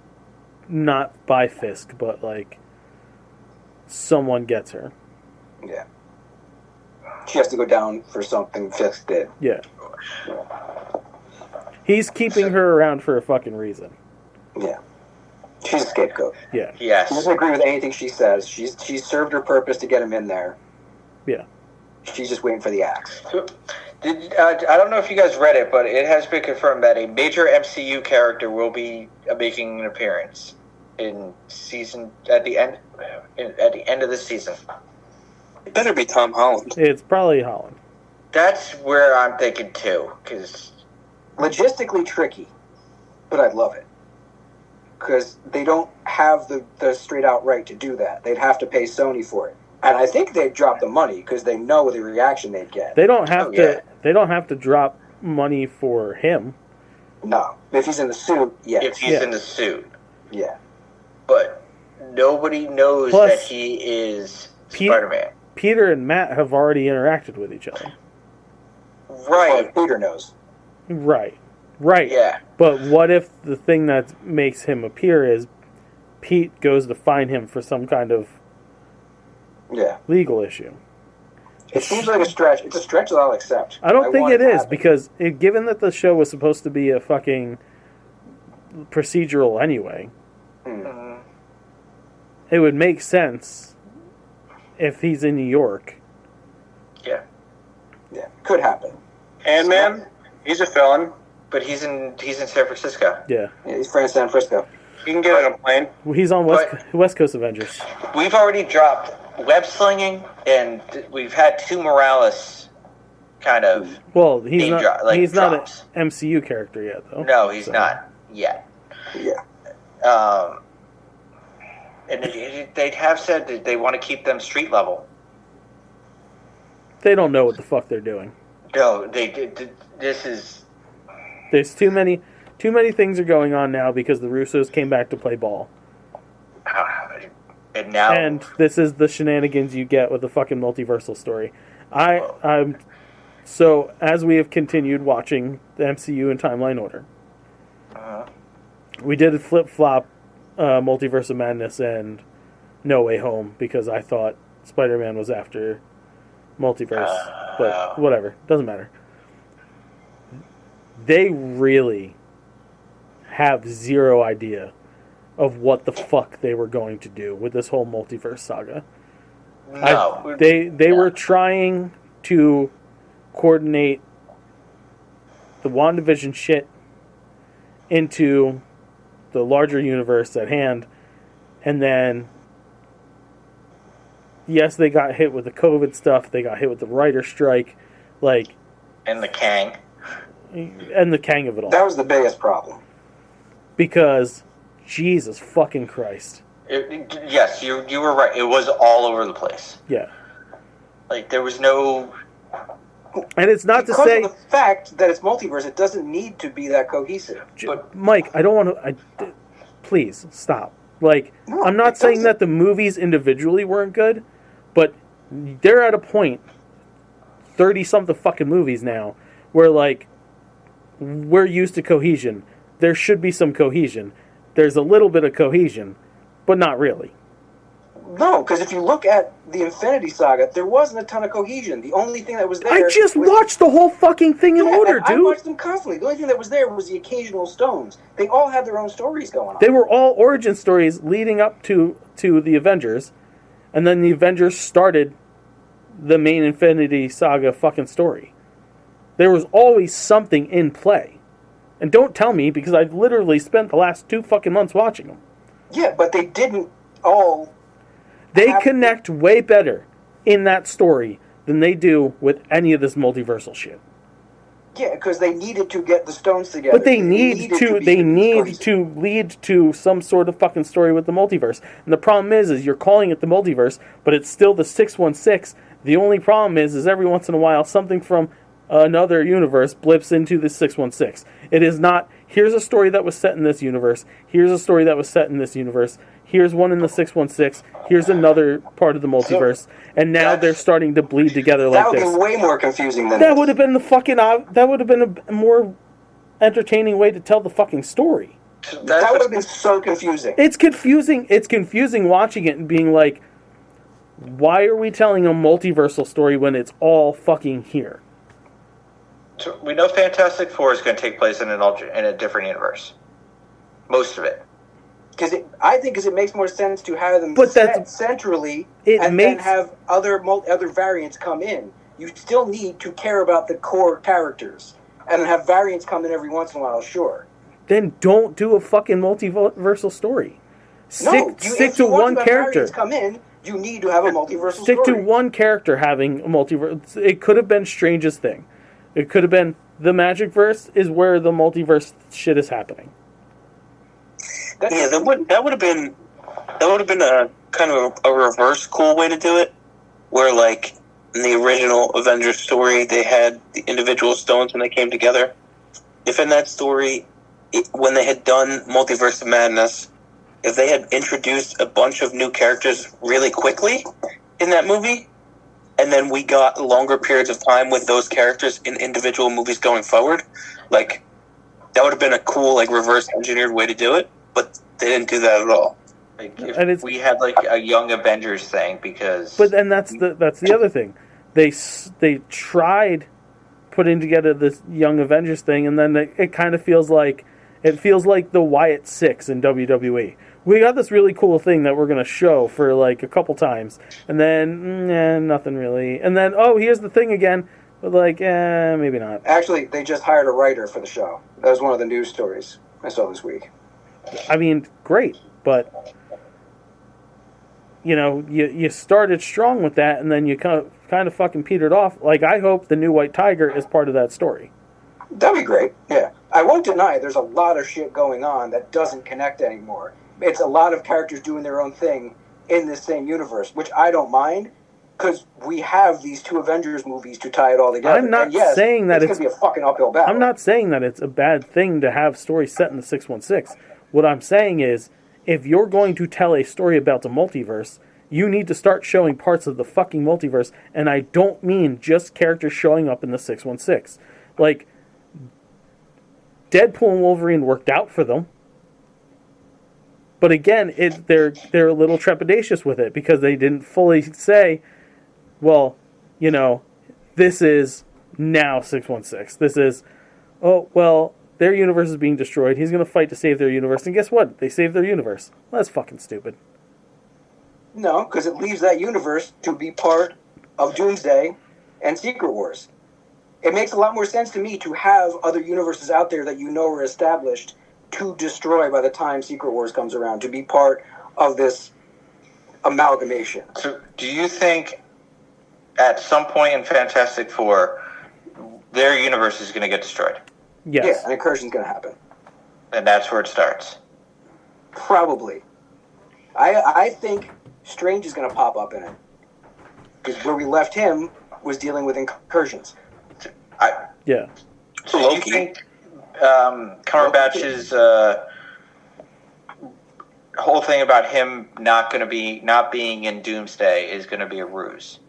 not by Fisk, but like someone gets her. Yeah. She has to go down for something Fisk did. Yeah. He's keeping her around for a fucking reason. Yeah. She's a scapegoat. Yeah. He Yes. doesn't agree with anything she says. She's served her purpose to get him in there. Yeah. She's just waiting for the axe. I don't know if you guys read it, but it has been confirmed that a major MCU character will be making an appearance. in season at the end of the season. It better be Tom Holland. It's probably Holland. That's where I'm thinking too, because Logistically tricky, but I'd love it. Because they don't have the straight out right to do that. They'd have to pay Sony for it. And I think they'd drop the money because they know the reaction they'd get. They don't have Oh, to. yeah. They don't have to drop money for him. No. If he's in the suit, yes. if he's in the suit, Yeah. but nobody knows Plus, that he is Spider-Man. Peter and Matt have already interacted with each other. Right. Well, Peter knows. Right. Right. Yeah. But what if the thing that makes him appear is Pete goes to find him for some kind of Yeah. legal issue? It seems like a stretch. It's a stretch that I'll accept. I don't think want it to is happen. because given that the show was supposed to be a fucking procedural anyway, Mhm. it would make sense if he's in New York. Yeah. Yeah. Could happen. Ant-Man, he's a felon. But he's in San Francisco. Yeah. Yeah, he's from San Francisco. He can get on a plane. He's on West Coast Avengers. We've already dropped web slinging, and we've had two Morales kind of. Well, he's Name not. drop, like he's drops. not an MCU character yet, though. No, he's So- not yet. Yeah. And they have said that they want to keep them street level. They don't know what the fuck they're doing. No, they did. This is. There's too many things are going on now because the Russos came back to play ball. And now. And this is the shenanigans you get with the fucking multiversal story. I'm so as we have continued watching the MCU in timeline order, we did a flip flop Multiverse of Madness and No Way Home because I thought Spider-Man was after Multiverse, but whatever, doesn't matter. They really have zero idea of what the fuck they were going to do with this whole multiverse saga. No. They were trying to coordinate the WandaVision shit into the larger universe at hand, and then yes, they got hit with the COVID stuff, they got hit with the writer strike, like, And the Kang. and the Kang of it all. That was the biggest problem. Because Jesus fucking Christ. Yes, you were right. It was all over the place. Yeah. Like, there was no. And it's not Because to say, of the fact that it's multiverse, it doesn't need to be that cohesive. Mike, I don't want to. Please stop. Like, No, I'm not it saying doesn't. that the movies individually weren't good, but they're at a point, 30-something fucking movies now, where, like, we're used to cohesion. There should be some cohesion. There's a little bit of cohesion, but not really. No, because if you look at the Infinity Saga, there wasn't a ton of cohesion. The only thing that was there... I just was, watched the whole fucking thing in Yeah, order, and I dude. watched them constantly. The only thing that was there was the occasional stones. They all had their own stories going on. They were all origin stories leading up to the Avengers, and then the Avengers started the main Infinity Saga fucking story. There was always something in play. And don't tell me, because I've literally spent the last 2 fucking months watching them. Yeah, but they didn't all... They have- connect way better in that story than they do with any of this multiversal shit. Yeah, because they needed to get the stones together. But they need to lead to some sort of fucking story with the multiverse. And the problem is you're calling it the multiverse, but it's still the 616. The only problem is every once in a while something from another universe blips into the 616. It is not, here's a story that was set in this universe, here's a story that was set in this universe, here's one in the 616, here's another part of the multiverse, and now they're starting to bleed together That like would this. be way more confusing than That this. would have been the fucking, that would have been a more entertaining way to tell the fucking story. That would have been so confusing. It's confusing watching it and being like, why are we telling a multiversal story when it's all fucking here? So we know Fantastic Four is going to take place in a different universe. Most of it. I think it makes more sense to have them But set that's- centrally it and makes- then have other variants come in. You still need to care about the core characters. And then have variants come in every once in a while, sure. Then don't do a fucking multiversal story. Stick if to you want one to have character. variants come in, you need to have a multiversal Stick story. to one character having a multiverse. It could have been Strange's thing. It could have been the Magic Verse is where the multiverse shit is happening. That would have been a kind of a reverse cool way to do it, where like in the original Avengers story they had the individual stones when they came together. If in that story, when they had done Multiverse of Madness, if they had introduced a bunch of new characters really quickly in that movie, and then we got longer periods of time with those characters in individual movies going forward, like that would have been a cool like reverse engineered way to do it. But they didn't do that at all. Like if we had like a Young Avengers thing, because But then that's the other thing. They tried putting together this Young Avengers thing, and then it kind of feels like the Wyatt Six in WWE. We got this really cool thing that we're going to show for like a couple times, and then nothing really. And then here's the thing again, but like maybe not. Actually, they just hired a writer for the show. That was one of the news stories I saw this week. I mean, great, but you started strong with that, and then you kind of fucking petered off. Like, I hope the new White Tiger is part of that story. That'd be great. Yeah, I won't deny there's a lot of shit going on that doesn't connect anymore. It's a lot of characters doing their own thing in this same universe, which I don't mind because we have these two Avengers movies to tie it all together. I'm not and saying that it's going to be a fucking uphill battle. I'm not saying that it's a bad thing to have stories set in the 616. What I'm saying is, if you're going to tell a story about the multiverse, you need to start showing parts of the fucking multiverse, and I don't mean just characters showing up in the 616. Like, Deadpool and Wolverine worked out for them, but again, they're a little trepidatious with it because they didn't fully say, well, this is now 616. This is, their universe is being destroyed. He's going to fight to save their universe. And guess what? They saved their universe. Well, that's fucking stupid. No, because it leaves that universe to be part of Doomsday and Secret Wars. It makes a lot more sense to me to have other universes out there that are established to destroy by the time Secret Wars comes around, to be part of this amalgamation. So do you think at some point in Fantastic Four, their universe is going to get destroyed? Yes. Yeah, an incursion's going to happen. And that's where it starts? Probably. I think Strange is going to pop up in it. Because where we left him was dealing with incursions. Yeah. So do you think Cumberbatch's whole thing about him not being in Doomsday is going to be a ruse?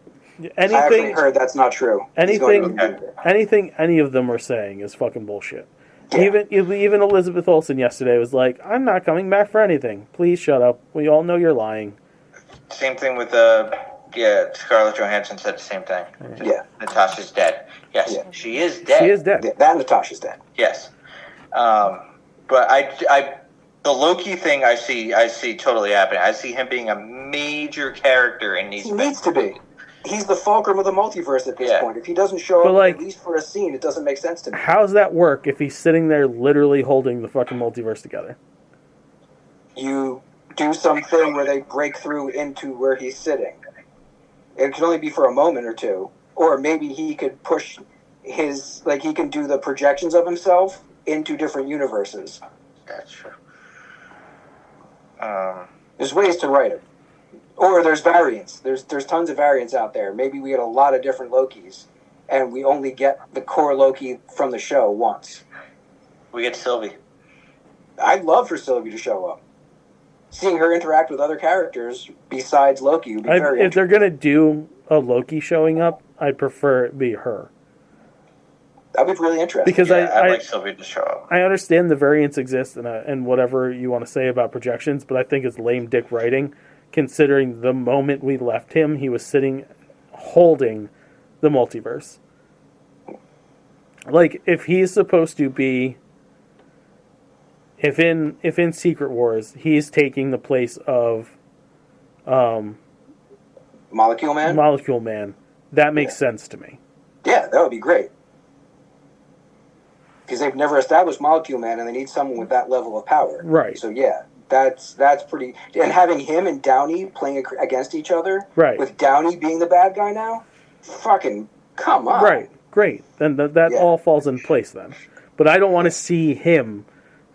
I actually heard that's not true. Anything any of them are saying is fucking bullshit. Yeah. Even Elizabeth Olsen yesterday was like, I'm not coming back for anything. Please shut up. We all know you're lying. Same thing with Scarlett Johansson said the same thing. Yeah. Natasha's dead. Yes, yeah. She is dead. She is dead. Yeah, that Natasha's dead. Yes. But the Loki thing I see totally happening. I see him being a major character in these. He needs to be. He's the fulcrum of the multiverse at this point. If he doesn't show up, at least for a scene, it doesn't make sense to me. How does that work if he's sitting there literally holding the fucking multiverse together? You do something where they break through into where he's sitting. It can only be for a moment or two. Or maybe he could push he can do the projections of himself into different universes. That's true. There's ways to write it. Or there's variants. There's tons of variants out there. Maybe we get a lot of different Lokis, and we only get the core Loki from the show once. We get Sylvie. I'd love for Sylvie to show up. Seeing her interact with other characters besides Loki would be very interesting. If they're going to do a Loki showing up, I'd prefer it be her. That'd be really interesting. Because I'd like Sylvie to show up. I understand the variants exist and whatever you want to say about projections, but I think it's lame dick writing. Considering the moment we left him, he was sitting holding the multiverse. Like, if he's supposed to be... If in Secret Wars, he's taking the place of... Molecule Man? Molecule Man. That makes sense to me. Yeah, that would be great. Because they've never established Molecule Man, and they need someone with that level of power. Right. So, yeah, That's pretty. And having him and Downey playing against each other, Right. with Downey being the bad guy now, fucking come on. Right, great. Then that all falls in place then. But I don't want to see him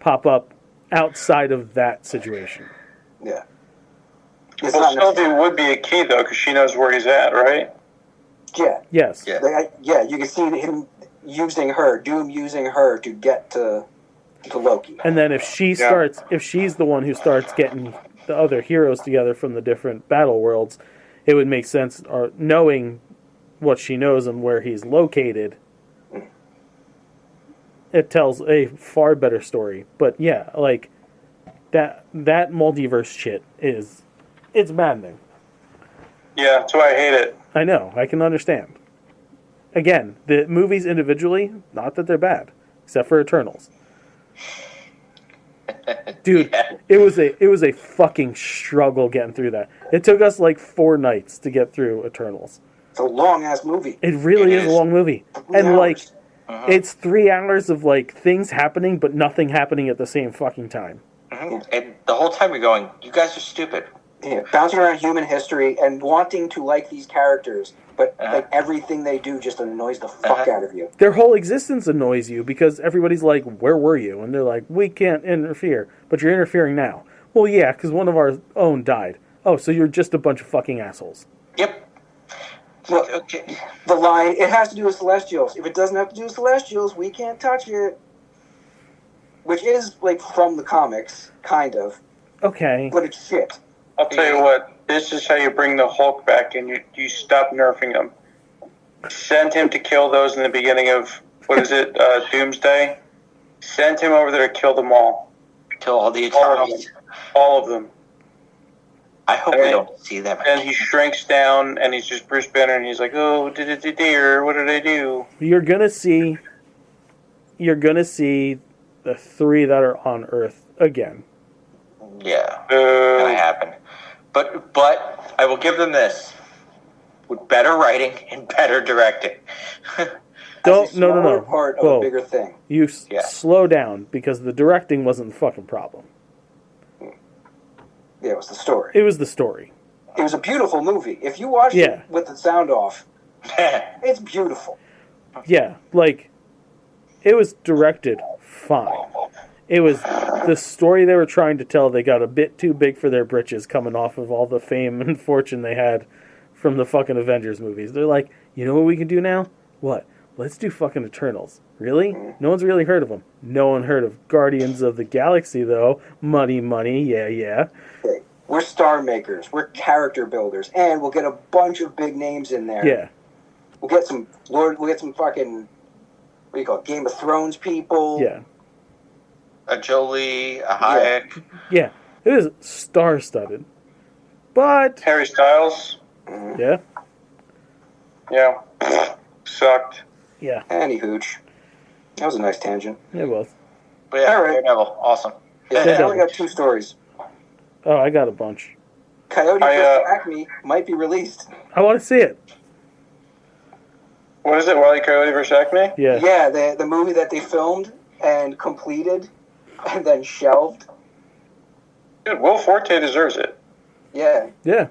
pop up outside of that situation. Yeah. It's Well, not Sylvie would be a key, though, because she knows where he's at, right? Yeah. Yes. Yeah. You can see him using her, Doom using her to get to Loki. And then if she's the one who starts getting the other heroes together from the different battle worlds, it would make sense, or knowing what she knows and where he's located, it tells a far better story. But yeah, like that multiverse shit it's maddening. Yeah, that's why I hate it. I know, I can understand. Again, the movies individually, not that they're bad, except for Eternals. Dude, Yeah. it was a fucking struggle getting through that. It took us like 4 nights to get through Eternals. It's a long ass movie. It really It is a is. long movie. 3 And like hours. it's 3 hours of like things happening but nothing happening at the same fucking time. And the whole time you're going, you guys are stupid. Yeah, bouncing around human history and wanting to like these characters, but like everything they do just annoys the fuck out of you. Their whole existence annoys you because everybody's like, "Where were you?" And they're like, "We can't interfere." But you're interfering now. Well, yeah, because one of our own died. Oh, so you're just a bunch of fucking assholes. Yep. Well, Okay. the line, it has to do with Celestials. If it doesn't have to do with Celestials, we can't touch it. Which is, like, from the comics, kind of. Okay. But it's shit. I'll tell you what, this is how you bring the Hulk back, and you stop nerfing him. Send him to kill those in the beginning of, Doomsday. Send him over there to kill them all. Kill all the All of Eternals. them. All of them. I hope we don't see them. And he shrinks down, and he's just Bruce Banner, and he's like, "Oh, dear, what did I do?" You're gonna see the 3 that are on Earth again. Yeah. Gonna happen. But I will give them this. With better writing and better directing. Don't As a no. smaller part of Whoa. a bigger thing. You Yeah. slow down because the directing wasn't the fucking problem. Yeah, it was the story. It was the story. It was a beautiful movie. If you watch Yeah. it with the sound off, it's beautiful. Yeah, like it was directed fine. It was the story they were trying to tell. They got a bit too big for their britches coming off of all the fame and fortune they had from the fucking Avengers movies. They're like, you know what we can do now? What? Let's do fucking Eternals. Really? No one's really heard of them. No one heard of Guardians of the Galaxy, though. Money, yeah. Okay. We're star makers. We're character builders. And we'll get a bunch of big names in there. Yeah. We'll get some fucking, what do you call it, Game of Thrones people. Yeah. A Jolie, a Hayek. Yeah. It is star-studded. But, Harry Styles, yeah. yeah, sucked. Yeah, Annie Hooch. That was a nice tangent. it was. But yeah, All right. Daredevil. Awesome. Yeah, I Daredevil. only got 2 stories. Oh, I got a bunch. Coyote vs. Acme might be released. I want to see it. What is it, Wile E. Coyote vs. Acme? Yeah. Yeah, the movie that they filmed and completed and then shelved. Dude, Will Forte deserves it. Yeah. Yeah.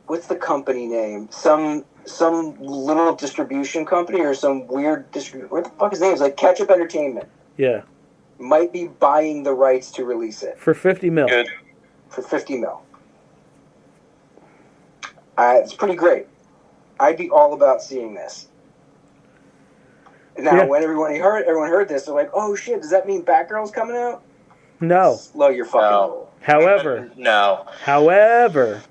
What's the company name? Some little distribution company or some weird what the fuck is his name? It's like Ketchup Entertainment. Yeah. Might be buying the rights to release it For 50 mil. Good. for $50 million. It's pretty great. I'd be all about seeing this. Now, Yeah. when everyone heard this, they're like, "Oh shit! Does that mean Batgirl's coming out?" No. Slow your fucking No. roll. However,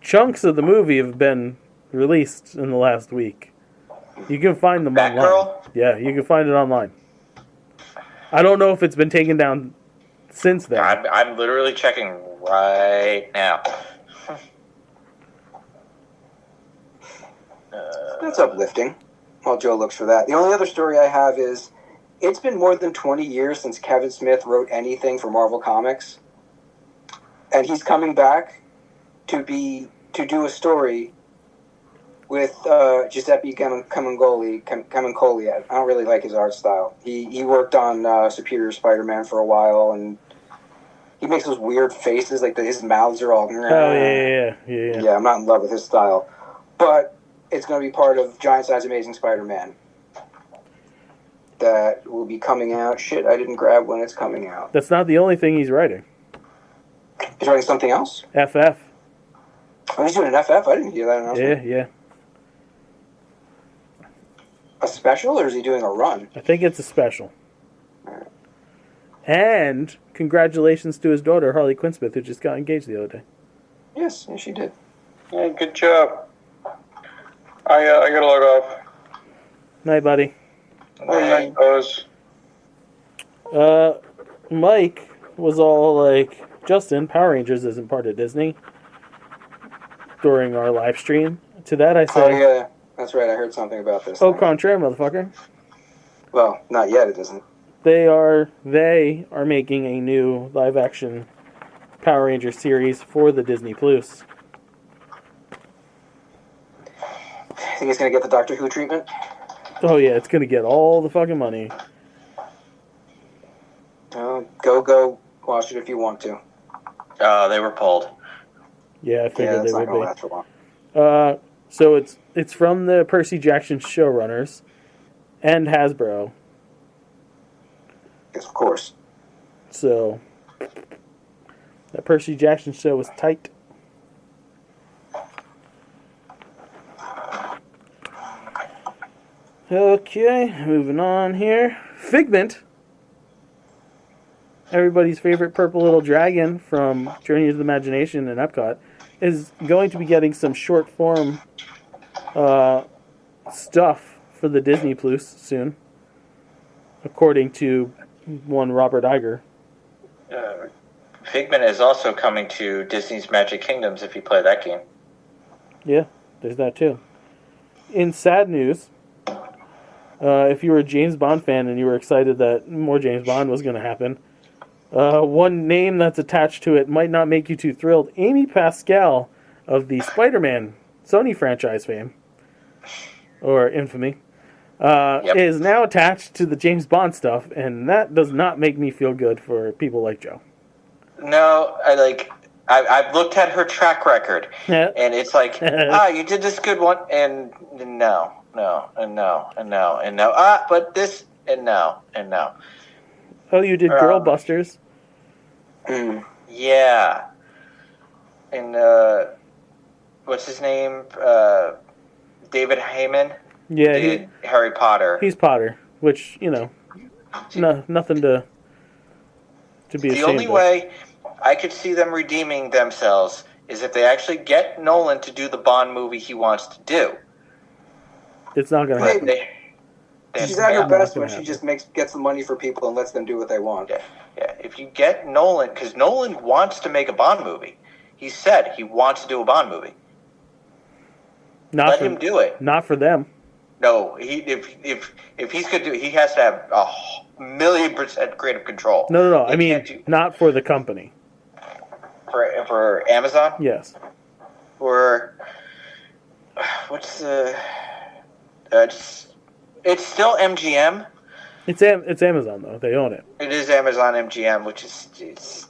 chunks of the movie have been released in the last week. You can find them online. Batgirl? Yeah, you can find it online. I don't know if it's been taken down since then. I'm literally checking right now. That's uplifting. While Joe looks for that, the only other story I have is it's been more than 20 years since Kevin Smith wrote anything for Marvel Comics, and he's coming back to do a story with Giuseppe Camuncoli. I don't really like his art style. He worked on Superior Spider-Man for a while, and he makes those weird faces, like his mouths are all... Oh, yeah. Yeah, I'm not in love with his style. But it's going to be part of Giant Size Amazing Spider-Man. That will be coming out. Shit, I didn't grab when it's coming out. That's not the only thing he's writing. He's writing something else? FF. Oh, he's doing an FF? I didn't hear that announcement. Yeah. A special, or is he doing a run? I think it's a special. And congratulations to his daughter, Harley Quinn-Smith, who just got engaged the other day. Yes, she did. Yeah, good job. I gotta log off. Night, buddy. Night, fellas. Mike was all like, Justin, Power Rangers isn't part of Disney during our live stream. To that I Oh, said, yeah, that's right. I heard something about this. au contraire, motherfucker. Well, not yet, it isn't. They are making a new live-action Power Ranger series for the Disney Plus. I think he's going to get the Doctor Who treatment. Oh yeah, it's gonna get all the fucking money. Go watch it if you want to. They were pulled. Yeah, I figured It's they not going to would last for long. be. So it's from the Percy Jackson showrunners and Hasbro. Yes, of course. So that Percy Jackson show was tight. Okay, moving on here. Figment, everybody's favorite purple little dragon from Journey of the Imagination and Epcot, is going to be getting some short form stuff for the Disney Plus soon, according to one Robert Iger. Figment is also coming to Disney's Magic Kingdoms if you play that game. Yeah, there's that too. In sad news, if you were a James Bond fan and you were excited that more James Bond was going to happen, one name that's attached to it might not make you too thrilled. Amy Pascal of the Spider-Man Sony franchise fame, or infamy, is now attached to the James Bond stuff, and that does not make me feel good for people like Joe. No, I've looked at her track record, Yeah. and it's like, you did this good one, and no, but this, and no. Oh, you did Girl Busters? Yeah. And, what's his name? David Heyman? Yeah, did Harry Potter. he's Potter, which, nothing to be ashamed The only of. way I could see them redeeming themselves is if they actually get Nolan to do the Bond movie he wants to do. It's not going to happen. She's at her best when gonna she just gets the money for people and lets them do what they want. Yeah, if you get Nolan, because Nolan wants to make a Bond movie. He said he wants to do a Bond movie. Let him do it. Not for them. No, if he's going to do it, he has to have 1,000,000% creative control. No. I mean, not for the company. For Amazon? Yes. Or what's the? It's still MGM. It's Amazon though. They own it. It is Amazon MGM, which is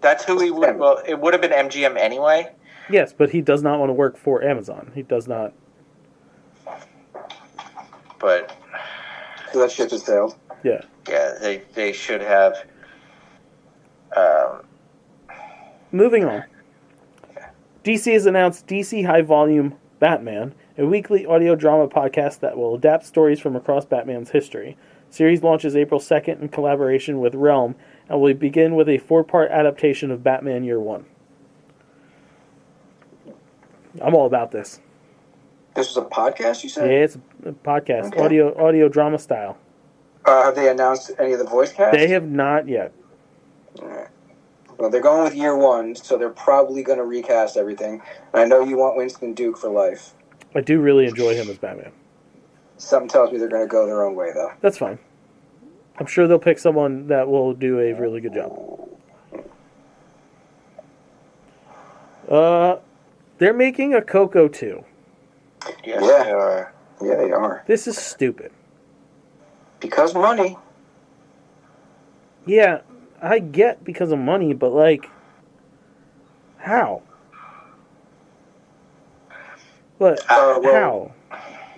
that's who he would. Well, it would have been MGM anyway. Yes, but he does not want to work for Amazon. He does not. But So that ship has sailed. Yeah. Yeah, they should have. Moving on. DC has announced DC High Volume Batman, a weekly audio drama podcast that will adapt stories from across Batman's history. Series launches April 2nd in collaboration with Realm and will begin with a 4-part adaptation of Batman Year One. I'm all about this. This was a podcast, you said? Yeah, it's a podcast, Okay. audio drama style. Have they announced any of the voice cast? They have not yet. Alright. Well, they're going with Year One, so they're probably going to recast everything. And I know you want Winston Duke for life. I do really enjoy him as Batman. Something tells me they're going to go their own way, though. That's fine. I'm sure they'll pick someone that will do a really good job. They're making a Coco 2. Yes, Yeah. they are. Yeah, they are. This is stupid. Because money. Yeah, I get because of money, but like, how? But Well, how?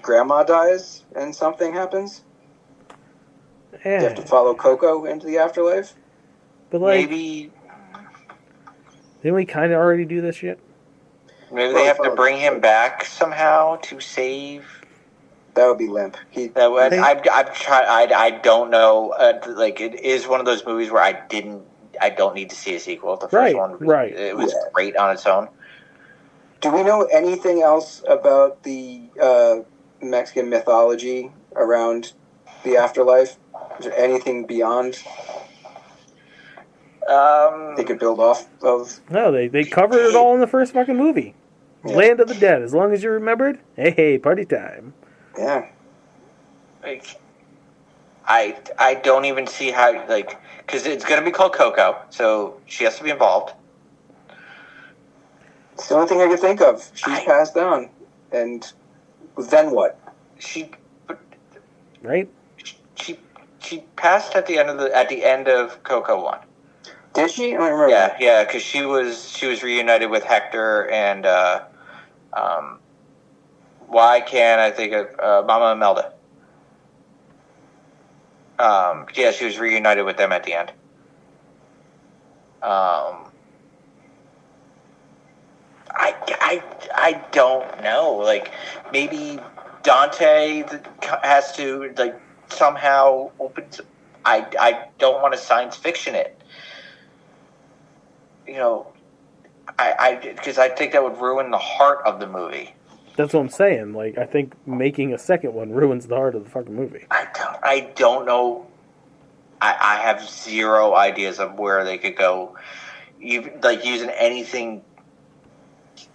Grandma dies and something happens. You have to Yeah, follow Coco into the afterlife. but like, Maybe didn't we kind of already do this shit? they have to bring him back somehow to save. That would be limp. That would, Hey. I've tried. I don't know. Like it is one of those movies where I don't need to see a sequel. The first one, it was great on its own. Do we know anything else about the Mexican mythology around the afterlife? Is there anything beyond they could build off of? No, they covered it all in the first fucking movie. Yeah. Land of the Dead. As long as you remembered, hey, party time. Yeah. Like, I don't even see how, like, because it's going to be called Coco, so she has to be involved. It's the only thing I can think of. She's passed on, and then what? Right? She passed at the end of Coco 1. Did she? I don't remember. Yeah, because she was reunited with Hector and why can't I think of Mama Imelda? Yeah, she was reunited with them at the end. I don't know. Like, maybe Dante has to, like, somehow open. I don't want to science fiction it. You know, because I think that would ruin the heart of the movie. That's what I'm saying. Like, I think making a second one ruins the heart of the fucking movie. I don't know. I have zero ideas of where they could go. Like, using anything.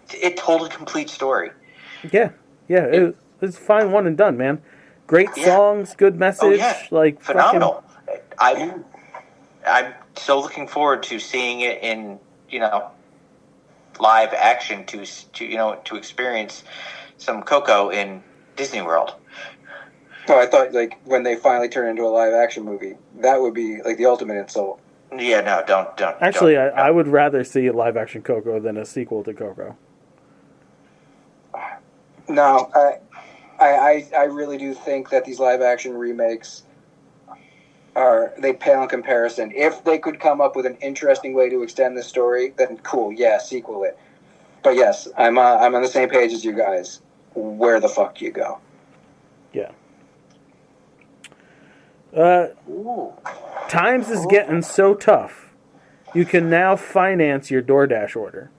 It told a complete story. Yeah. It's fine, one and done, man. Great songs, good message, like phenomenal. Fucking... I'm so looking forward to seeing it in live action to experience some Coco in Disney World. Oh, I thought like when they finally turn into a live action movie, that would be like the ultimate insult. Yeah, no, don't. Actually, don't. I would rather see a live action Coco than a sequel to Coco. No, I really do think that these live action remakes they pale in comparison. If they could come up with an interesting way to extend the story, then cool, yeah, sequel it. But yes, I'm on the same page as you guys. Where the fuck do you go? Yeah. Times is getting so tough. You can now finance your DoorDash order.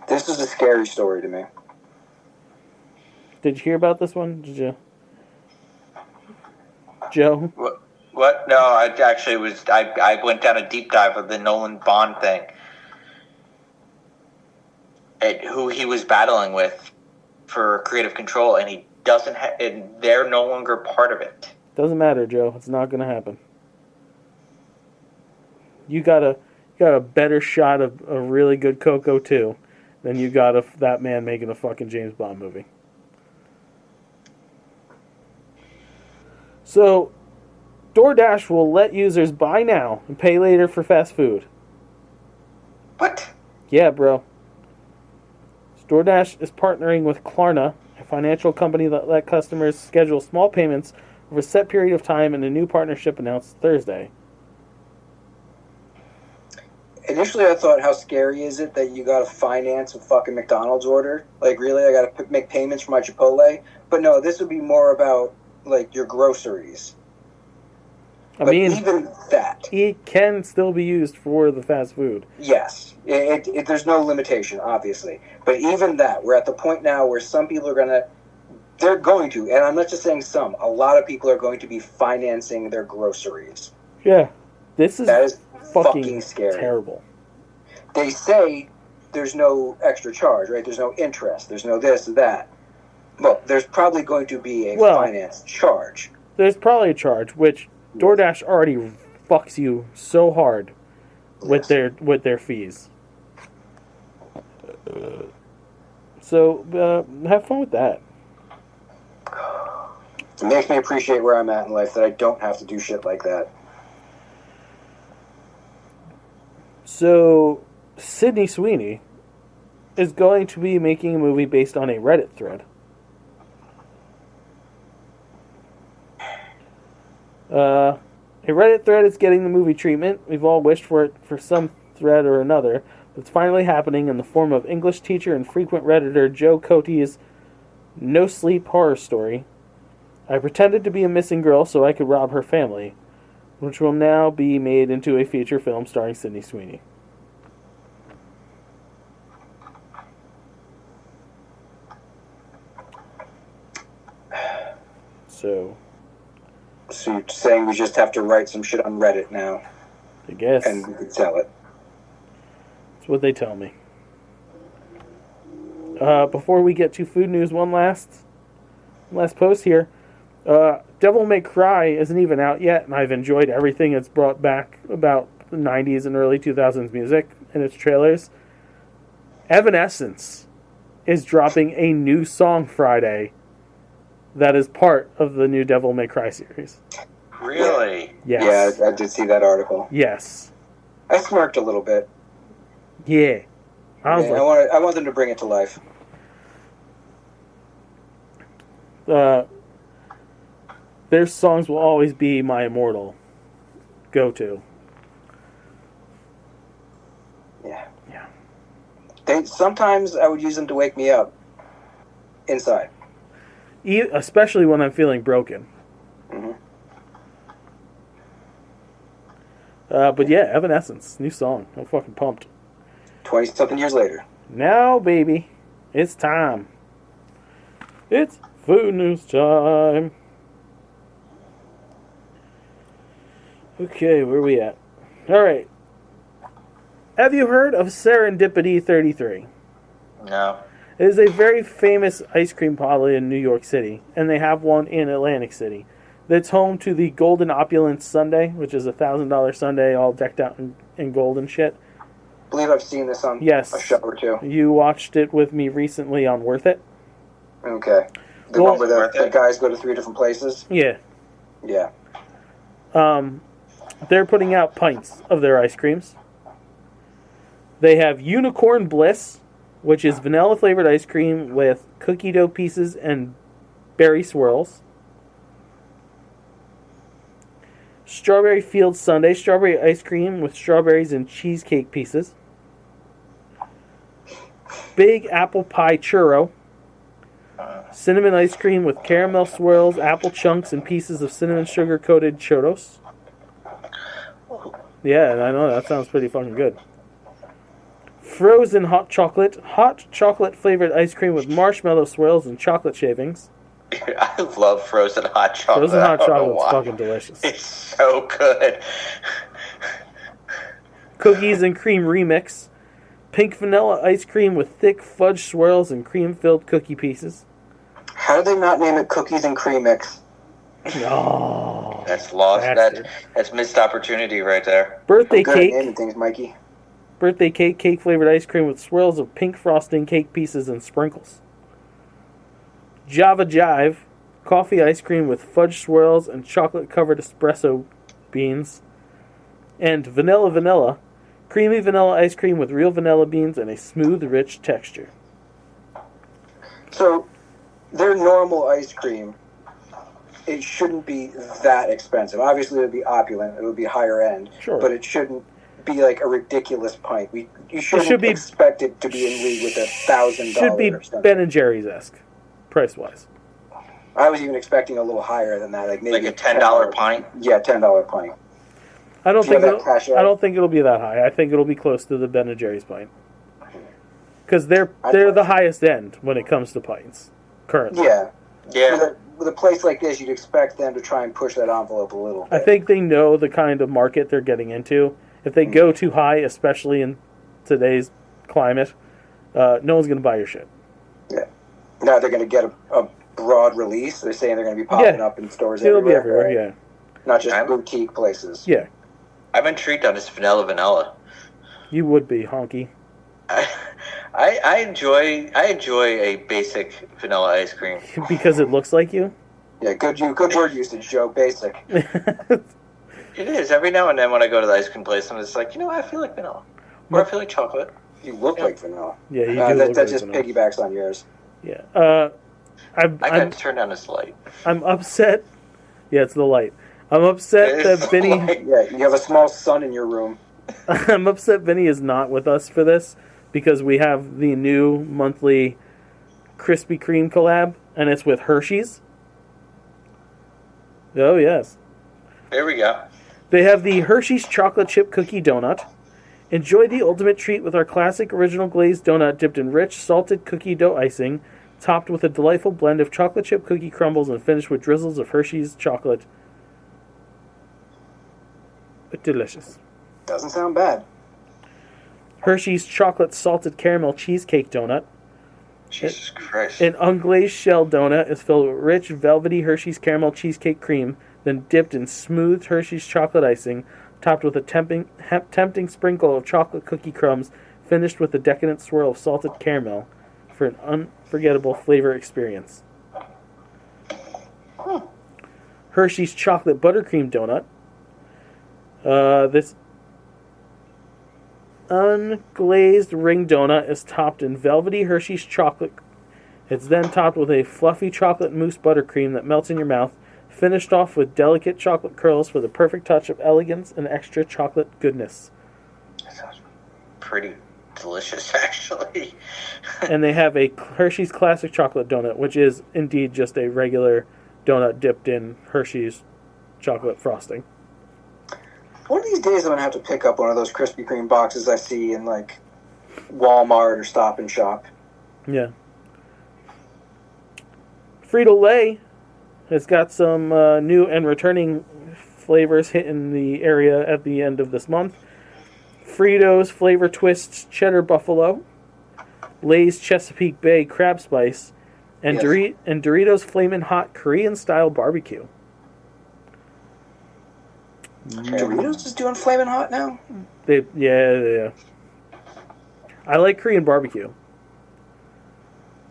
This is a scary story to me. Did you hear about this one? Did you, Joe? What? No, I actually was. I went down a deep dive of the Nolan Bond thing, and who he was battling with for creative control, and he doesn't. And they're no longer part of it. Doesn't matter, Joe. It's not going to happen. You got a better shot of a really good Coco 2 than you got that man making a fucking James Bond movie. So, DoorDash will let users buy now and pay later for fast food. What? Yeah, bro. DoorDash is partnering with Klarna, a financial company that let customers schedule small payments over a set period of time, in a new partnership announced Thursday. Initially, I thought, how scary is it that you got to finance a fucking McDonald's order? Like, really, I got to make payments for my Chipotle? But no, this would be more about, like, your groceries. I mean, even that, it can still be used for the fast food. Yes, there's no limitation, obviously. But even that, we're at the point now where some people are they're going to, and I'm not just saying some, a lot of people are going to be financing their groceries. Yeah, that is fucking scary. Terrible. They say there's no extra charge, right? There's no interest. There's no this or that. Well, there's probably going to be a finance charge. There's probably a charge, which DoorDash already fucks you so hard with their fees. So have fun with that. It makes me appreciate where I'm at in life, that I don't have to do shit like that. So, Sydney Sweeney is going to be making a movie based on a Reddit thread. A Reddit thread is getting the movie treatment. We've all wished for it for some thread or another. But it's finally happening in the form of English teacher and frequent Redditor Joe Cote's No Sleep horror story. I pretended to be a missing girl so I could rob her family, which will now be made into a feature film starring Sydney Sweeney. So you're saying we just have to write some shit on Reddit now, I guess and we could sell it. that's what they tell me. Before we get to food news, one last post here. Devil May Cry isn't even out yet, and I've enjoyed everything it's brought back about the 90s and early 2000s music in its trailers. Evanescence is dropping a new song Friday that is part of the new Devil May Cry series. Really? Yes. Yeah, I did see that article. Yes. I smirked a little bit. Yeah. I was I want them to bring it to life. Their songs will always be my immortal go-to. Yeah. Yeah. Sometimes I would use them to wake me up inside. Especially when I'm feeling broken. Mm-hmm. But yeah, Evanescence, new song. I'm fucking pumped. 20-something years later. Now, baby, it's time. It's food news time. Okay, where are we at? Alright. Have you heard of Serendipity 33? No. It is a very famous ice cream parlor in New York City, and they have one in Atlantic City. That's home to the Golden Opulence Sundae, which is a $1,000 sundae all decked out in gold and shit. I believe I've seen this on Yes. a show or two. You watched it with me recently on Worth It? Okay. The Well- one where the guys go to 3 different places? Yeah. Yeah. They're putting out pints of their ice creams. They have Unicorn Bliss, which is vanilla-flavored ice cream with cookie dough pieces and berry swirls. Strawberry Field Sundae, strawberry ice cream with strawberries and cheesecake pieces. Big Apple Pie Churro. Cinnamon ice cream with caramel swirls, apple chunks, and pieces of cinnamon sugar-coated churros. Yeah, I know, that sounds pretty fucking good. Frozen hot chocolate flavored ice cream with marshmallow swirls and chocolate shavings. I love frozen hot chocolate. Frozen hot I don't know chocolate is why. fucking delicious. It's so good. Cookies and cream remix. Pink vanilla ice cream with thick fudge swirls and cream-filled cookie pieces. How did they not name it Cookies and Cream Mix? Oh, That's lost. bastard. That's missed opportunity right there. Birthday I'm good at cake. naming things, Mikey. Birthday cake flavored ice cream with swirls of pink frosting, cake pieces, and sprinkles. Java Jive, coffee ice cream with fudge swirls and chocolate covered espresso beans. And Vanilla, creamy vanilla ice cream with real vanilla beans and a smooth, rich texture. So, their normal ice cream, it shouldn't be that expensive. Obviously, it would be opulent. It would be higher end. Sure. But it shouldn't be like a ridiculous pint. You shouldn't should be- expect it to be in league with $1,000 Should be or something. Ben and Jerry's-esque, price-wise. I was even expecting a little higher than that, like maybe Like a $10 pint? Yeah, $10 pint. I don't Do you think have that cash out? I don't think it'll be that high. I think it'll be close to the Ben and Jerry's pint. Because they're I- the highest end when it comes to pints currently. Yeah. Yeah. With a place like this, you'd expect them to try and push that envelope a little bit. I think they know the kind of market they're getting into. If they go too high, especially in today's climate, no one's going to buy your shit. Yeah. Now they're going to get a broad release. They're saying they're going to be popping Yeah. up in stores It'll be everywhere. everywhere, right? Not just I'm- boutique places. yeah. Yeah, I'm intrigued on this vanilla. you would be, honky. I enjoy a basic vanilla ice cream. Because it looks like you? Yeah, good word usage, Joe. Basic. It is. Every now and then when I go to the ice cream place, I'm just like, I feel like vanilla. Or I feel like chocolate. You look like vanilla. Yeah, you do look that like just vanilla. piggybacks on yours. Yeah. I gotta turn down this light. I'm upset. Yeah, it's the light. I'm upset It that is Vinny. light. Yeah, you have a small sun in your room. I'm upset Vinny is not with us for this because we have the new monthly Krispy Kreme collab, and it's with Hershey's. Oh yes. There we go. They have the Hershey's chocolate chip cookie donut. Enjoy the ultimate treat with our classic original glazed donut dipped in rich, salted cookie dough icing, topped with a delightful blend of chocolate chip cookie crumbles and finished with drizzles of Hershey's chocolate. Delicious. Doesn't sound bad. Hershey's chocolate salted caramel cheesecake donut. Jesus Christ. An unglazed shell donut is filled with rich, velvety Hershey's caramel cheesecake cream, then dipped in smooth Hershey's chocolate icing, topped with a tempting sprinkle of chocolate cookie crumbs, finished with a decadent swirl of salted caramel for an unforgettable flavor experience. Hershey's chocolate buttercream donut. This unglazed ring donut is topped in velvety Hershey's chocolate. It's then topped with a fluffy chocolate mousse buttercream that melts in your mouth, finished off with delicate chocolate curls for the perfect touch of elegance and extra chocolate goodness. That sounds pretty delicious, actually. And they have a Hershey's classic chocolate donut, which is indeed just a regular donut dipped in Hershey's chocolate frosting. One of these days I'm going to have to pick up one of those Krispy Kreme boxes I see in, like, Walmart or Stop and Shop. Yeah. Frito-Lay has got some new and returning flavors hitting the area at the end of this month. Fritos Flavor Twists Cheddar Buffalo, Lay's Chesapeake Bay Crab Spice, and, Yes. Doritos Flamin' Hot Korean Style Barbecue. Doritos is doing Flamin' Hot now? Yeah. I like Korean barbecue.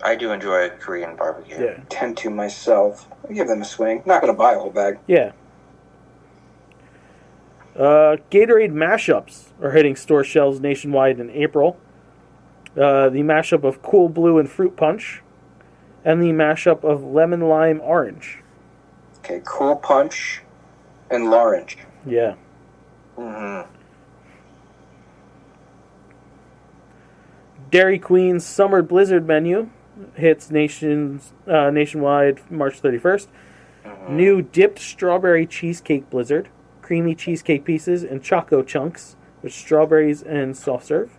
I do enjoy Korean barbecue. Yeah. Tend to myself. I give them a swing. Not going to buy a whole bag. Yeah. Gatorade mashups are hitting store shelves nationwide in April. The mashup of Cool Blue and Fruit Punch, and the mashup of Lemon Lime Orange. Okay, Cool Punch and L'Orange. Yeah. Mm-hmm. Dairy Queen's Summer Blizzard menu hits nationwide March 31st. Mm-hmm. New dipped strawberry cheesecake blizzard, creamy cheesecake pieces and choco chunks with strawberries and soft serve.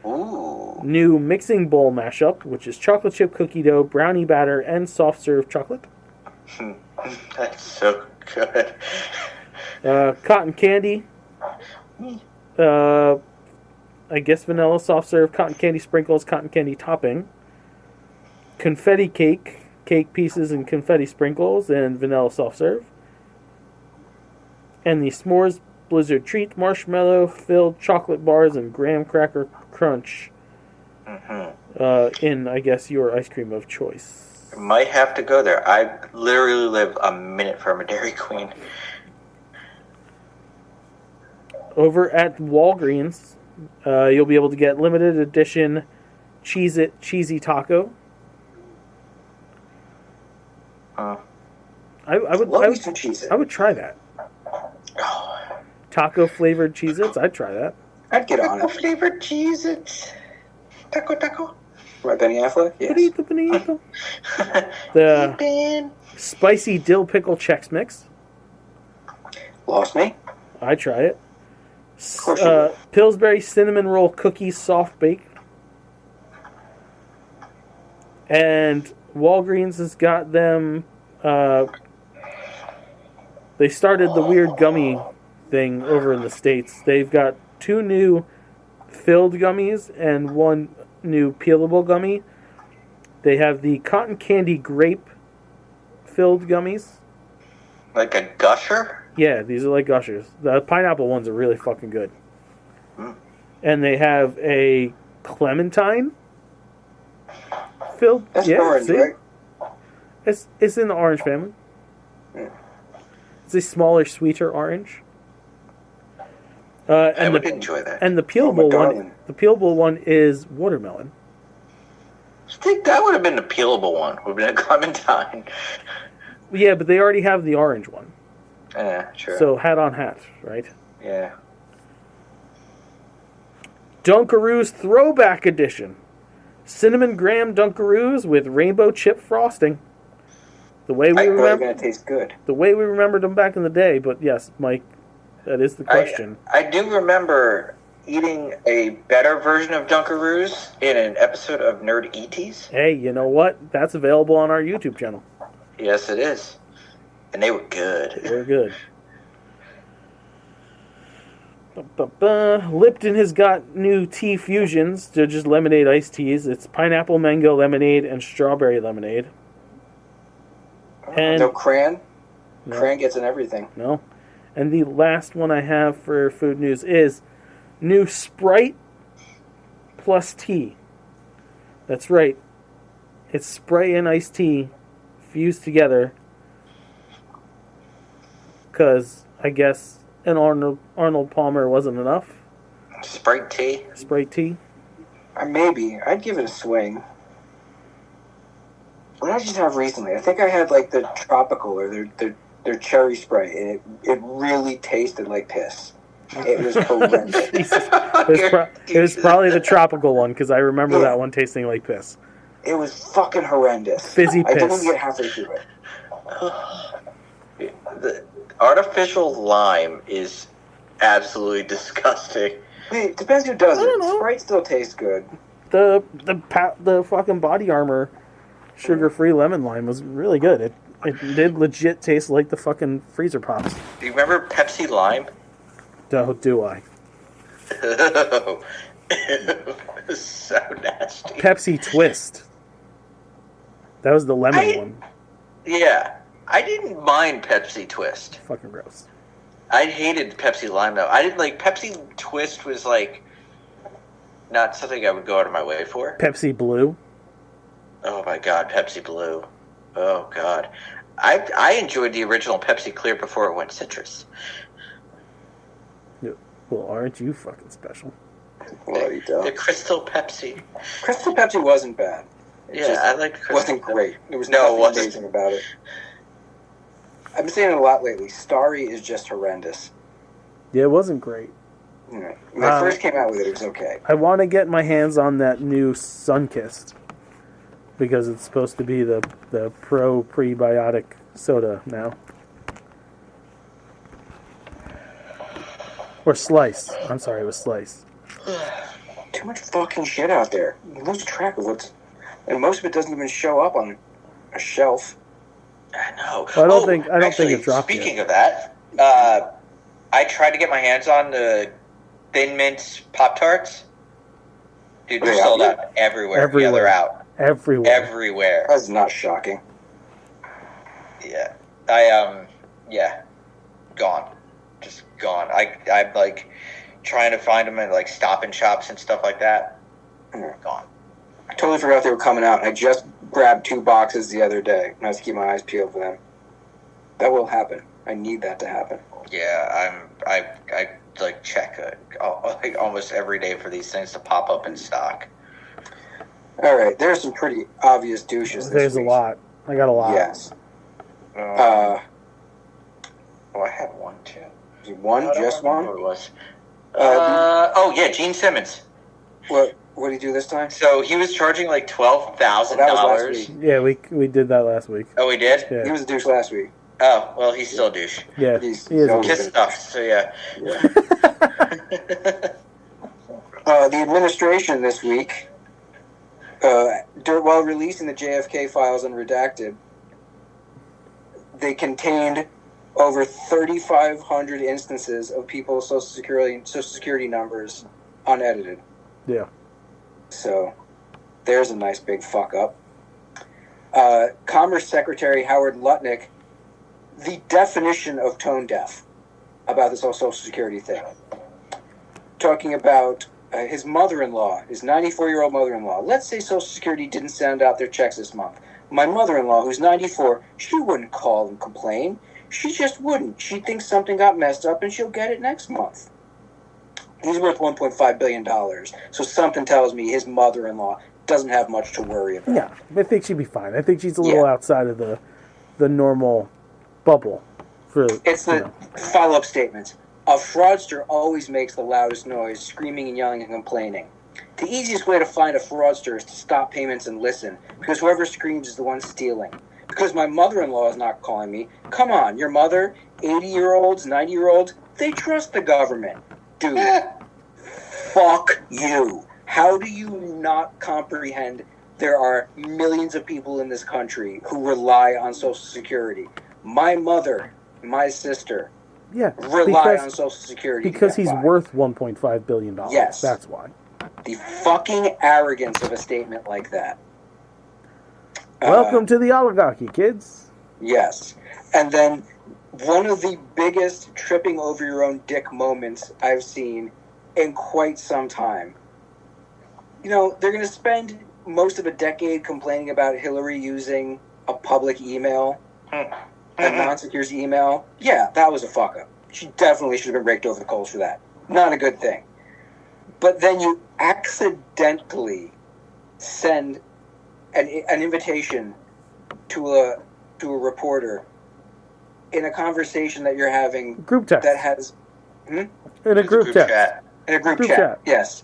Ooh. New mixing bowl mashup, which is chocolate chip cookie dough, brownie batter, and soft serve chocolate. That's so good. Cotton candy. I guess vanilla soft serve, cotton candy sprinkles, cotton candy topping. Confetti cake pieces and confetti sprinkles, and vanilla soft serve. And the s'mores blizzard treat, marshmallow filled chocolate bars and graham cracker crunch. Mm-hmm. In, I guess, your ice cream of choice. Might have to go there. I literally live a minute from a Dairy Queen. Over at Walgreens, you'll be able to get limited edition Cheez-It Cheesy Taco. I Love some cheese. would try that. Taco flavored Cheez-Its, I'd try that. I'd get on Taco it. flavored Cheez-Its. Taco. Right, Benny Affleck? Yes. Bonito. The Ben. spicy dill pickle Chex Mix, Lost me? I'd try it. course you would. Pillsbury cinnamon roll cookies soft bake. And Walgreens has got them. They started the weird gummy thing over in the States. They've got 2 new filled gummies and 1 new peelable gummy. They have the cotton candy grape filled gummies. Like a gusher? Yeah, these are like gushers. The pineapple ones are really fucking good. Mm. And they have a clementine filled. That's yeah, orange, see? right? It's in the orange family. It's a smaller, sweeter orange. I would enjoy that. And the peelable darling. one, the peelable one is watermelon. I think that would have been the peelable one. Would have been a clementine. Yeah, but they already have the orange one. Yeah, sure. So hat on hat, right? Yeah. Dunkaroos Throwback Edition. Cinnamon graham Dunkaroos with rainbow chip frosting. The way we They're remember, going to taste good. the way we remembered them back in the day. But yes, Mike, that is the question. I do remember eating a better version of Dunkaroos in an episode of Nerd E.T.s. Hey, you know what? That's available on our YouTube channel. Yes, it is. And they were good. They're good. Lipton has got new tea fusions. They're just lemonade iced teas. It's pineapple mango lemonade and strawberry lemonade. And No crayon? No. Crayon gets in everything. no. And the last one I have for food news is new Sprite plus tea. That's right. It's Sprite and iced tea fused together. Because I guess an Arnold Palmer wasn't enough. Sprite tea. Sprite tea. Maybe. I'd give it a swing. What did I just have recently? I think I had like the tropical or their cherry Sprite, and it really tasted like piss. It was horrendous. It was probably the tropical one because I remember that one tasting like piss. It was fucking horrendous. Fizzy I didn't piss. get halfway through it. The artificial lime is absolutely disgusting. Wait, it depends who does I don't it. know. Sprite still tastes good. The fucking Body Armor sugar-free lemon lime was really good. It did legit taste like the fucking freezer pops. Do you remember Pepsi Lime? Do I? It was so nasty. Pepsi Twist. That was the lemon one. Yeah. I didn't mind Pepsi Twist. Fucking gross. I hated Pepsi Lime, though. I didn't like Pepsi Twist was like not something I would go out of my way for. Pepsi Blue. Oh my god, Pepsi Blue. Oh god. I enjoyed the original Pepsi Clear before it went citrus. Well, aren't you fucking special? Bloody The duck. Crystal Pepsi. Crystal Pepsi wasn't bad. It Yeah, just I liked Crystal. wasn't great. There was No, it nothing wasn't. amazing about it. I've been saying it a lot lately. Starry is just horrendous. Yeah, it wasn't great. When I first came out with it, it was okay. I want to get my hands on that new Sunkist because it's supposed to be the pro prebiotic soda now. Or Slice. I'm sorry, it was Slice. Too much fucking shit out there. You lose track of what's... And most of it doesn't even show up on a shelf. I know. Well, I don't think actually, it dropped speaking yet. of that, I tried to get my hands on the Thin Mint Pop-Tarts. Dude, they're Are they sold out out everywhere. Everywhere. Yeah, they're out. Everywhere. Everywhere. That's not shocking. Yeah. Yeah. Gone. Just gone. I'm like trying to find them at like Stop and Shops and stuff like that. Gone. I totally forgot they were coming out. I just grabbed 2 boxes the other day, and I have to keep my eyes peeled for them. That will happen. I need that to happen. Yeah, I like check like almost every day for these things to pop up in stock. All right, there's some pretty obvious douches this There's a week. lot. I got a lot. Yes. Oh, I had one too. One, I don't just remember one. What it was? Uh, Yeah, Gene Simmons. What did he do this time? So he was charging like $12,000. That was last week. Yeah, we did that last week. Oh, we did. Yeah. He was a douche last week. Oh, well, he's still a douche. Yeah, He's- he is. no, a- Kiss stuff. So yeah. The administration this week, while releasing the JFK files unredacted, they contained over 3,500 instances of people's social security numbers unedited. Yeah. So there's a nice big fuck up. Commerce Secretary Howard Lutnick, the definition of tone deaf about this whole Social Security thing. Talking about his mother-in-law, his 94-year-old mother-in-law. Let's say Social Security didn't send out their checks this month. My mother-in-law, who's 94, she wouldn't call and complain. She just wouldn't. She thinks something got messed up and she'll get it next month. He's worth $1.5 billion. So something tells me his mother-in-law doesn't have much to worry about. Yeah, I think she'd be fine. I think she's a little outside of the normal bubble. It's the follow-up statement. A fraudster always makes the loudest noise, screaming and yelling and complaining. The easiest way to find a fraudster is to stop payments and listen, because whoever screams is the one stealing. Because my mother-in-law is not calling me. Come on, your mother, 80-year-olds, 90-year-olds, they trust the government. Dude, fuck you. How do you not comprehend there are millions of people in this country who rely on Social Security? My mother, my sister, rely on Social Security. Because he's worth $1.5 billion. Yes. That's why. The fucking arrogance of a statement like that. Welcome to the oligarchy, kids. Yes. And then one of the biggest tripping over your own dick moments I've seen in quite some time. You know, they're going to spend most of a decade complaining about Hillary using a public email, a non-secure email. Yeah, that was a fuck-up. She definitely should have been raked over the coals for that. Not a good thing. But then you accidentally send an invitation to a reporter in a conversation that you're having group text that has in a group text. In a group chat, yes.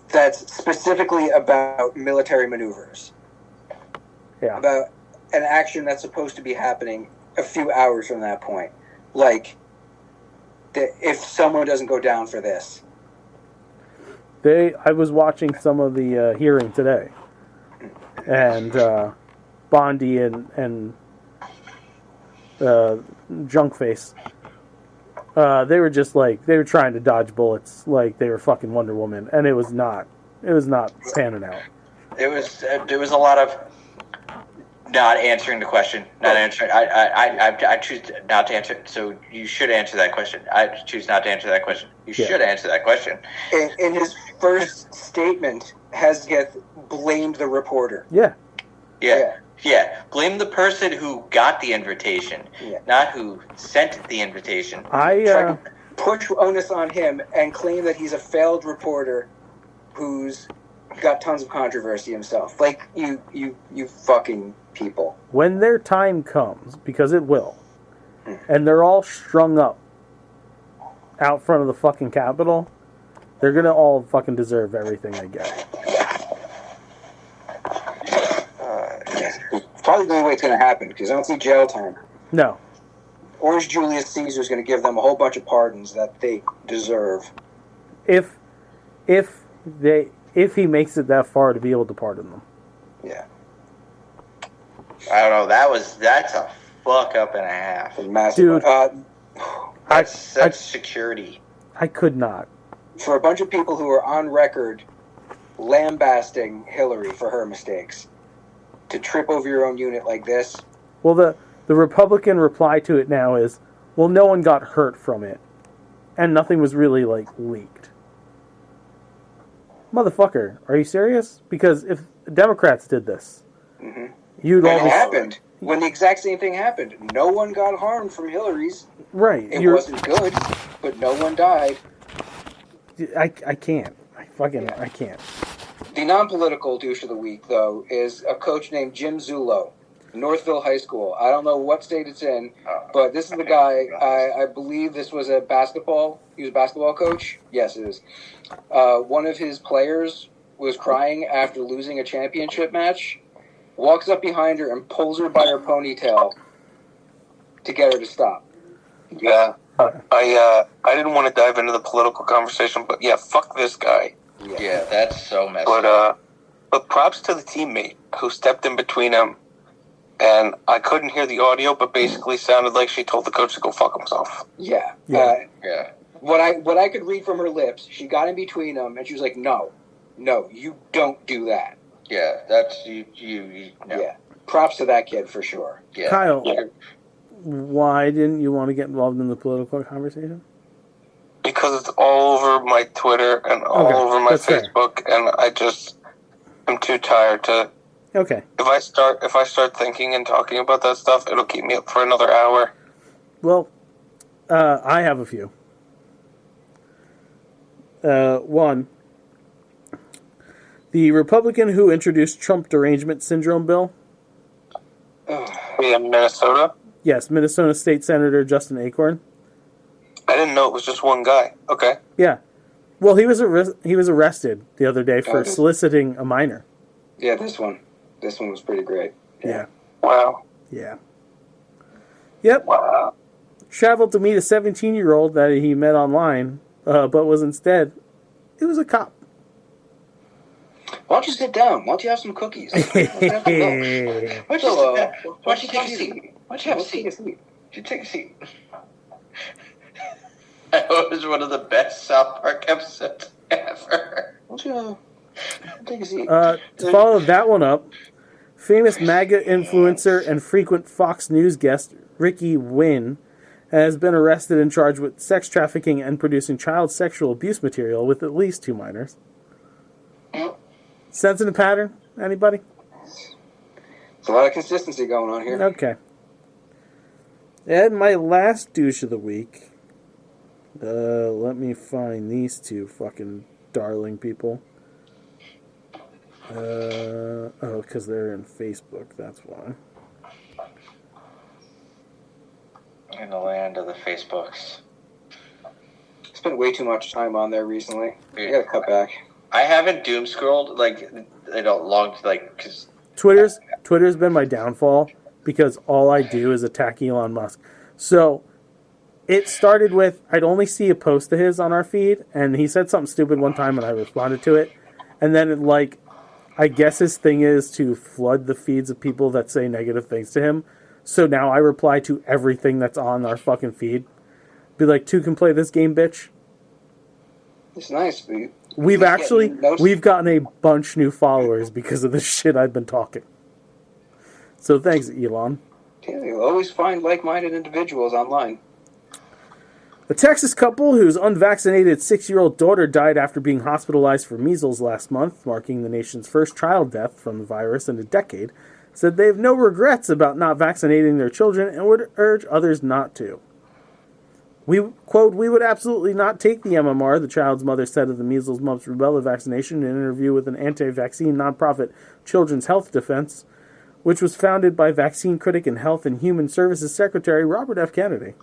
That's specifically about military maneuvers. Yeah. About an action that's supposed to be happening a few hours from that point. Like, if someone doesn't go down for this. I was watching some of the hearing today, and Bondi and Junkface, they were just like, they were trying to dodge bullets like they were fucking Wonder Woman, and it was not panning out. There was a lot of not answering the question, not answering. I choose not to answer. So you should answer that question. I choose not to answer that question. You should answer that question. In his first statement, Hesketh blamed the reporter. Yeah. Blame the person who got the invitation, not who sent the invitation. Push onus on him and claim that he's a failed reporter who's got tons of controversy himself. Like, you fucking people. When their time comes, because it will, and they're all strung up out front of the fucking Capitol, they're gonna all fucking deserve everything they get. Probably the only way it's going to happen, because I don't see jail time. No. Orange Julius Caesar is going to give them a whole bunch of pardons that they deserve. If he makes it that far to be able to pardon them. Yeah. I don't know. That's a fuck up and a half. Massive. Dude, that's security. I could not. For a bunch of people who are on record lambasting Hillary for her mistakes, to trip over your own unit like this. Well, the Republican reply to it now is, well, no one got hurt from it, and nothing was really, like, leaked. Motherfucker, are you serious? Because if Democrats did this, you'd all... It happened. When the exact same thing happened. No one got harmed from Hillary's. Right. It wasn't good, but no one died. I can't. I can't. The non-political douche of the week, though, is a coach named Jim Zullo, Northville High School. I don't know what state it's in, but this is the guy, I believe this was he was a basketball coach? Yes, it is. One of his players was crying after losing a championship match, walks up behind her and pulls her by her ponytail to get her to stop. Yeah. I didn't want to dive into the political conversation, but yeah, fuck this guy. Yeah, that's so messed up. But props to the teammate who stepped in between them, and I couldn't hear the audio, but basically sounded like she told the coach to go fuck himself. Yeah. What I could read from her lips, she got in between them, and she was like, "No, you don't do that." Yeah, that's you. No. Yeah, props to that kid for sure. Yeah. Kyle, why didn't you want to get involved in the political conversation? Because it's all over my Twitter and all over my Facebook, and I'm too tired to Okay. If I start thinking and talking about that stuff, it'll keep me up for another hour. Well, I have a few. One, the Republican who introduced Trump derangement syndrome bill. Yeah, Minnesota? Yes, Minnesota State Senator Justin Acorn. I didn't know it was just one guy. Okay. Yeah. Well, he was arrested the other day for soliciting a minor. Yeah, this one was pretty great. Yeah. Wow. Yeah. Yep. Wow. Traveled to meet a 17-year-old that he met online, but was instead, it was a cop. Why don't you sit down? Why don't you have some cookies? Why don't you have some milk? Why don't you take a seat? Why don't you have a seat? You should take a seat. That was one of the best South Park episodes ever. Why don't you take a seat? To follow that one up, famous MAGA influencer and frequent Fox News guest Ricky Wynn has been arrested and charged with sex trafficking and producing child sexual abuse material with at least 2 minors. Sensing a pattern? Anybody? There's a lot of consistency going on here. Okay. And my last douche of the week. Let me find these 2 fucking darling people. Because they're in Facebook, that's why. In the land of the Facebooks. Spent way too much time on there recently. I gotta cut back. I haven't doom scrolled because Twitter's been my downfall because all I do is attack Elon Musk. So it started with I'd only see a post of his on our feed, and he said something stupid one time, and I responded to it, and then I guess his thing is to flood the feeds of people that say negative things to him. So now I reply to everything that's on our fucking feed. Be like, 2 can play this game, bitch. It's nice. We've gotten a bunch new followers because of the shit I've been talking. So thanks, Elon. Yeah, you'll always find like-minded individuals online. A Texas couple whose unvaccinated 6-year-old daughter died after being hospitalized for measles last month, marking the nation's first child death from the virus in a decade, said they have no regrets about not vaccinating their children and would urge others not to. We would absolutely not take the MMR, the child's mother said of the measles, mumps, rubella vaccination in an interview with an anti-vaccine nonprofit Children's Health Defense, which was founded by vaccine critic and Health and Human Services Secretary Robert F. Kennedy.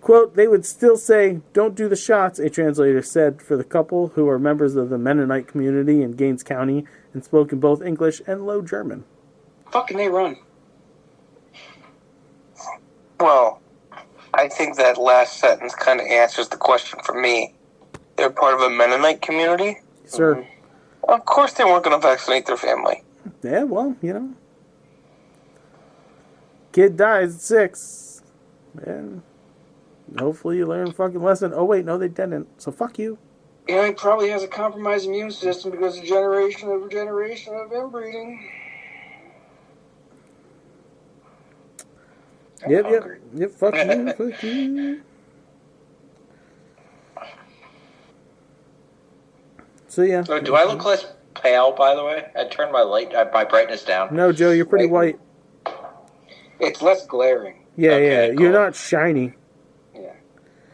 Quote, they would still say, don't do the shots, a translator said for the couple, who are members of the Mennonite community in Gaines County and spoke in both English and Low German. Fucking they run. Well, I think that last sentence kind of answers the question for me. They're part of a Mennonite community? Sir. Mm-hmm. Of course they weren't going to vaccinate their family. Yeah, well, Kid dies at 6. And hopefully you learn a fucking lesson. Oh, wait, no, they didn't. So fuck you. Yeah, he probably has a compromised immune system because of generation over generation of inbreeding. Yep, fuck you. So, yeah. Oh, do I look less pale, by the way? I turned my brightness down. No, Joe, you're pretty white. It's less glaring. Yeah, Okay, cool. You're not shiny. Yeah.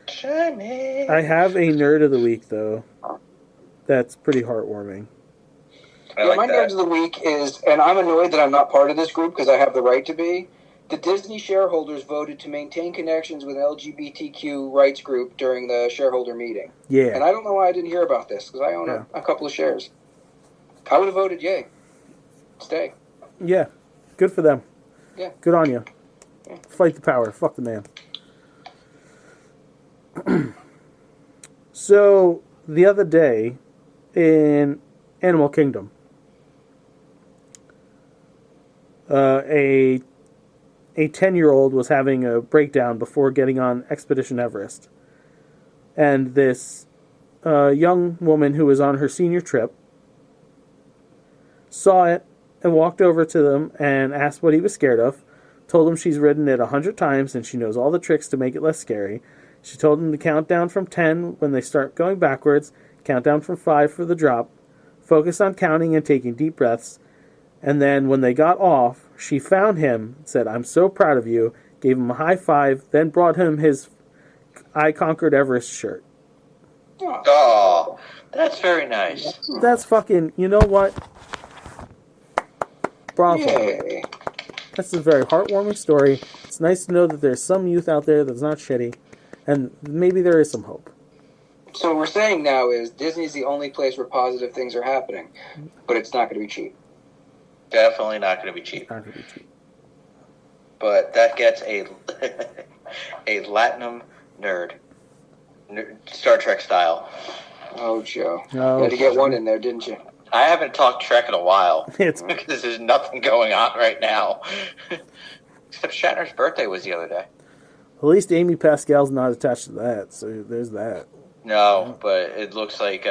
Shiny. I have a nerd of the week, though. That's pretty heartwarming. My nerds of the week is, and I'm annoyed that I'm not part of this group because I have the right to be, the Disney shareholders voted to maintain connections with an LGBTQ rights group during the shareholder meeting. Yeah. And I don't know why I didn't hear about this, because I own a couple of shares. I would have voted yay. Stay. Yeah. Good for them. Yeah. Good on you. Yeah. Fight the power. Fuck the man. So, the other day, in Animal Kingdom, a 10-year-old was having a breakdown before getting on Expedition Everest. And this young woman who was on her senior trip saw it and walked over to them and asked what he was scared of. Told him she's ridden it 100 times and she knows all the tricks to make it less scary. She told him to count down from 10 when they start going backwards, count down from 5 for the drop, focus on counting and taking deep breaths, And then when they got off, she found him, said, "I'm so proud of you," gave him a high five, then brought him his "I Conquered Everest" shirt. Oh, that's very nice. That's fucking, you know what? Bravo. Yay. That's a very heartwarming story. It's nice to know that there's some youth out there that's not shitty, and maybe there is some hope. So what we're saying now is Disney's the only place where positive things are happening, but it's not going to be cheap. Definitely not going to be cheap. Not gonna be cheap. But that gets a Latinum nerd, Star Trek style. Oh, Joe. Oh, You had to get one in there, didn't you? I haven't talked Trek in a while. It's because there's nothing going on right now. Except Shatner's birthday was the other day. at least Amy Pascal's not attached to that, so there's that. No, but it looks like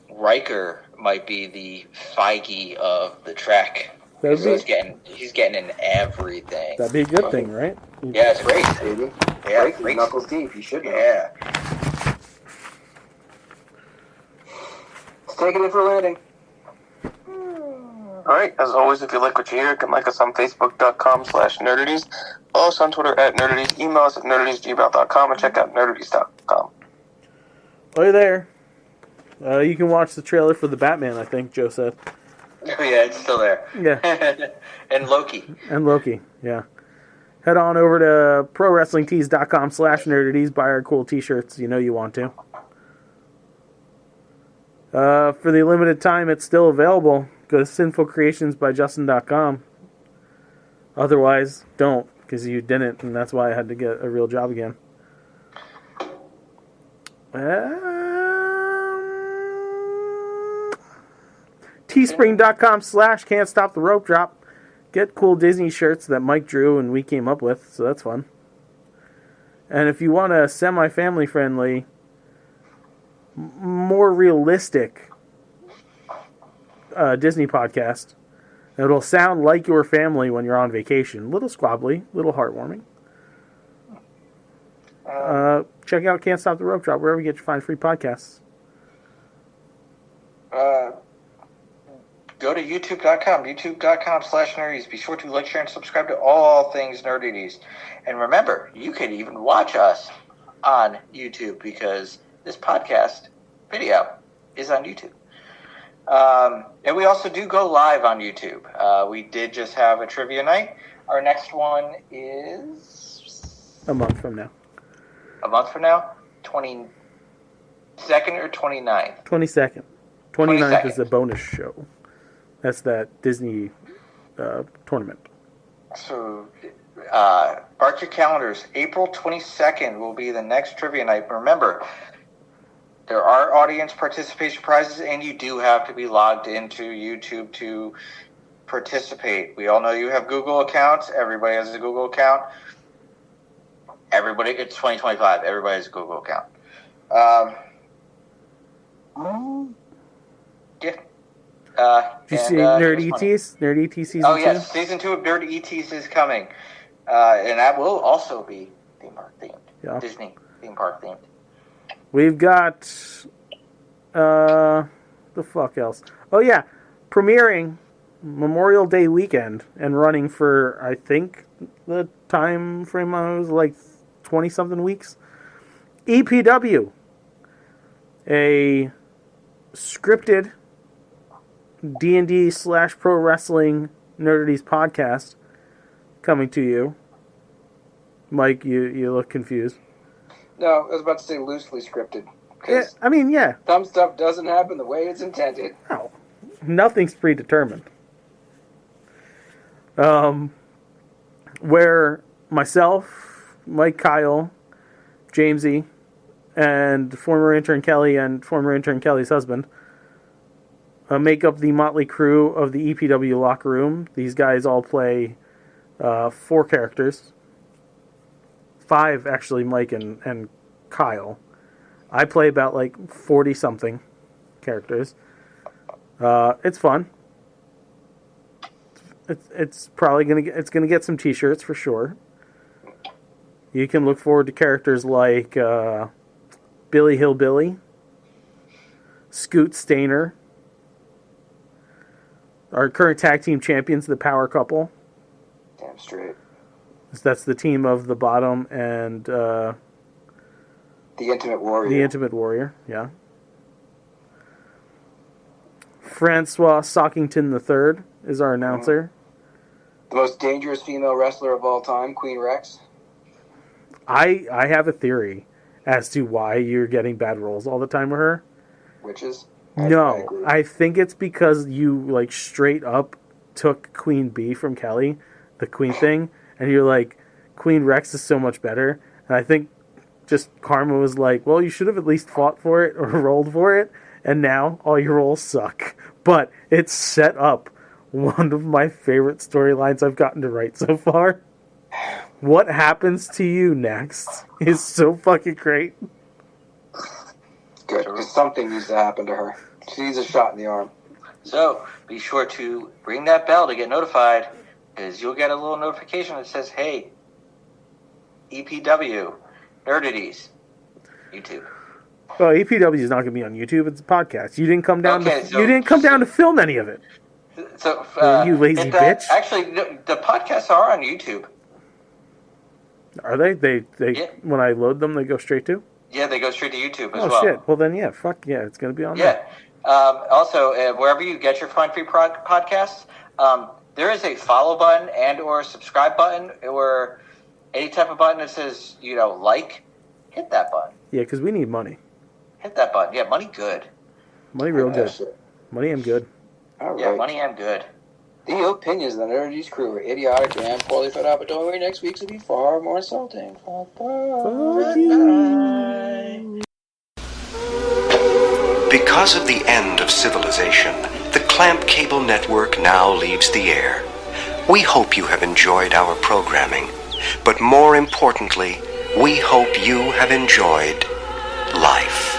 Riker might be the Feige of the Trek. He's getting in everything. That'd be a good thing, right? Yeah, it's great. Baby. Yeah, Break great. knuckles deep. You should know. Yeah. Let's take it in for a landing. Alright, as always, if you like what you hear, you can like us on Facebook.com/nerdities. Follow us on Twitter @nerdities. Email us at nerdities@gmail.com and check out nerdities.com. Oh, you're there. You can watch the trailer for the Batman, I think Joe said. Oh, yeah, it's still there. Yeah. And Loki. And Loki, yeah. Head on over to prowrestlingtees.com/nerdities. Buy our cool t-shirts. You know you want to. For the limited time it's still available, go to sinfulcreationsbyjustin.com. Otherwise, don't, because you didn't, and that's why I had to get a real job again. Teespring.com/can't stop the rope drop. Get cool Disney shirts that Mike drew and we came up with, so that's fun. And if you want a semi-family friendly, more realistic Disney podcast, it'll sound like your family when you're on vacation. Little squabbly, little heartwarming. Check out Can't Stop the Rope Drop wherever you get your fine free podcasts. Go to youtube.com/nerdities. Be sure to like, share, and subscribe to all things Nerdities. And remember, you can even watch us on YouTube because this podcast video is on YouTube. And we also do go live on YouTube. We did just have a trivia night. Our next one is... A month from now. A month from now? 22nd or 29th? 22nd. 29th 22nd. is the bonus show. That's that Disney tournament. So, mark your calendars. April 22nd will be the next trivia night. But remember, there are audience participation prizes, and you do have to be logged into YouTube to participate. We all know you have Google accounts. Everybody has a Google account. It's 2025. Everybody has a Google account. Yeah. Did you see Nerd ETs? Nerd ET season 2? Oh, yes. Season 2 of Nerd ETs is coming. And that will also be theme park themed. Yeah. Disney theme park themed. We've got... the fuck else? Oh, yeah. Premiering Memorial Day weekend and running for, I think, the time frame was like 20-something weeks. EPW. A scripted D&D/pro wrestling nerdities podcast coming to you. Mike, you look confused. No, I was about to say loosely scripted. Yeah, I mean, yeah. Some stuff doesn't happen the way it's intended. No. Nothing's predetermined. Where myself, Mike, Kyle, Jamesy, and former intern Kelly and former intern Kelly's husband make up the motley crew of the EPW locker room. These guys all play 4 characters. 5, actually, Mike and Kyle. I play about like 40-something characters. It's fun. It's probably gonna get some t-shirts for sure. You can look forward to characters like Billy Hillbilly, Scoot Stainer, Our current tag team champions, the Power Couple. Damn straight. That's the team of the Bottom and The Intimate Warrior. the Intimate Warrior. Yeah. Francois Sockington III is our announcer. The most dangerous female wrestler of all time, Queen Rex. I have a theory as to why you're getting bad roles all the time with her. Witches. No, agree. I think it's because you like straight up took Queen Bee from Kelly, the Queen thing, and you're like, Queen Rex is so much better. And I think just Karma was like, well, you should have at least fought for it or rolled for it, and now all your roles suck. But it's set up one of my favorite storylines I've gotten to write so far. What happens to you next is so fucking great. Good, because something needs to happen to her. She needs a shot in the arm. So be sure to ring that bell to get notified, because you'll get a little notification that says, hey, EPW, Nerdities, YouTube. Well, EPW is not going to be on YouTube. It's a podcast. You didn't come down. Okay, You didn't come down to film any of it. So You lazy bitch. Actually, the podcasts are on YouTube. Are they? They Yeah. When I load them, they go straight to. Yeah, they go straight to YouTube as Oh well. shit! Well then, yeah, fuck yeah, it's going to be on there. Yeah. Also, wherever you get your fine free podcasts, there is a follow button and or subscribe button or any type of button that says, like. Hit that button. Yeah, because we need money. Hit that button. Yeah, money good. Money real good. Shit. Money am good. All right. Yeah, money am good. The opinions of the Nerdities crew are idiotic and poorly thought out, but don't worry, next week's will be far more insulting. Fuck you. Because of the end of civilization, the Clamp Cable Network now leaves the air. We hope you have enjoyed our programming, but more importantly, we hope you have enjoyed life.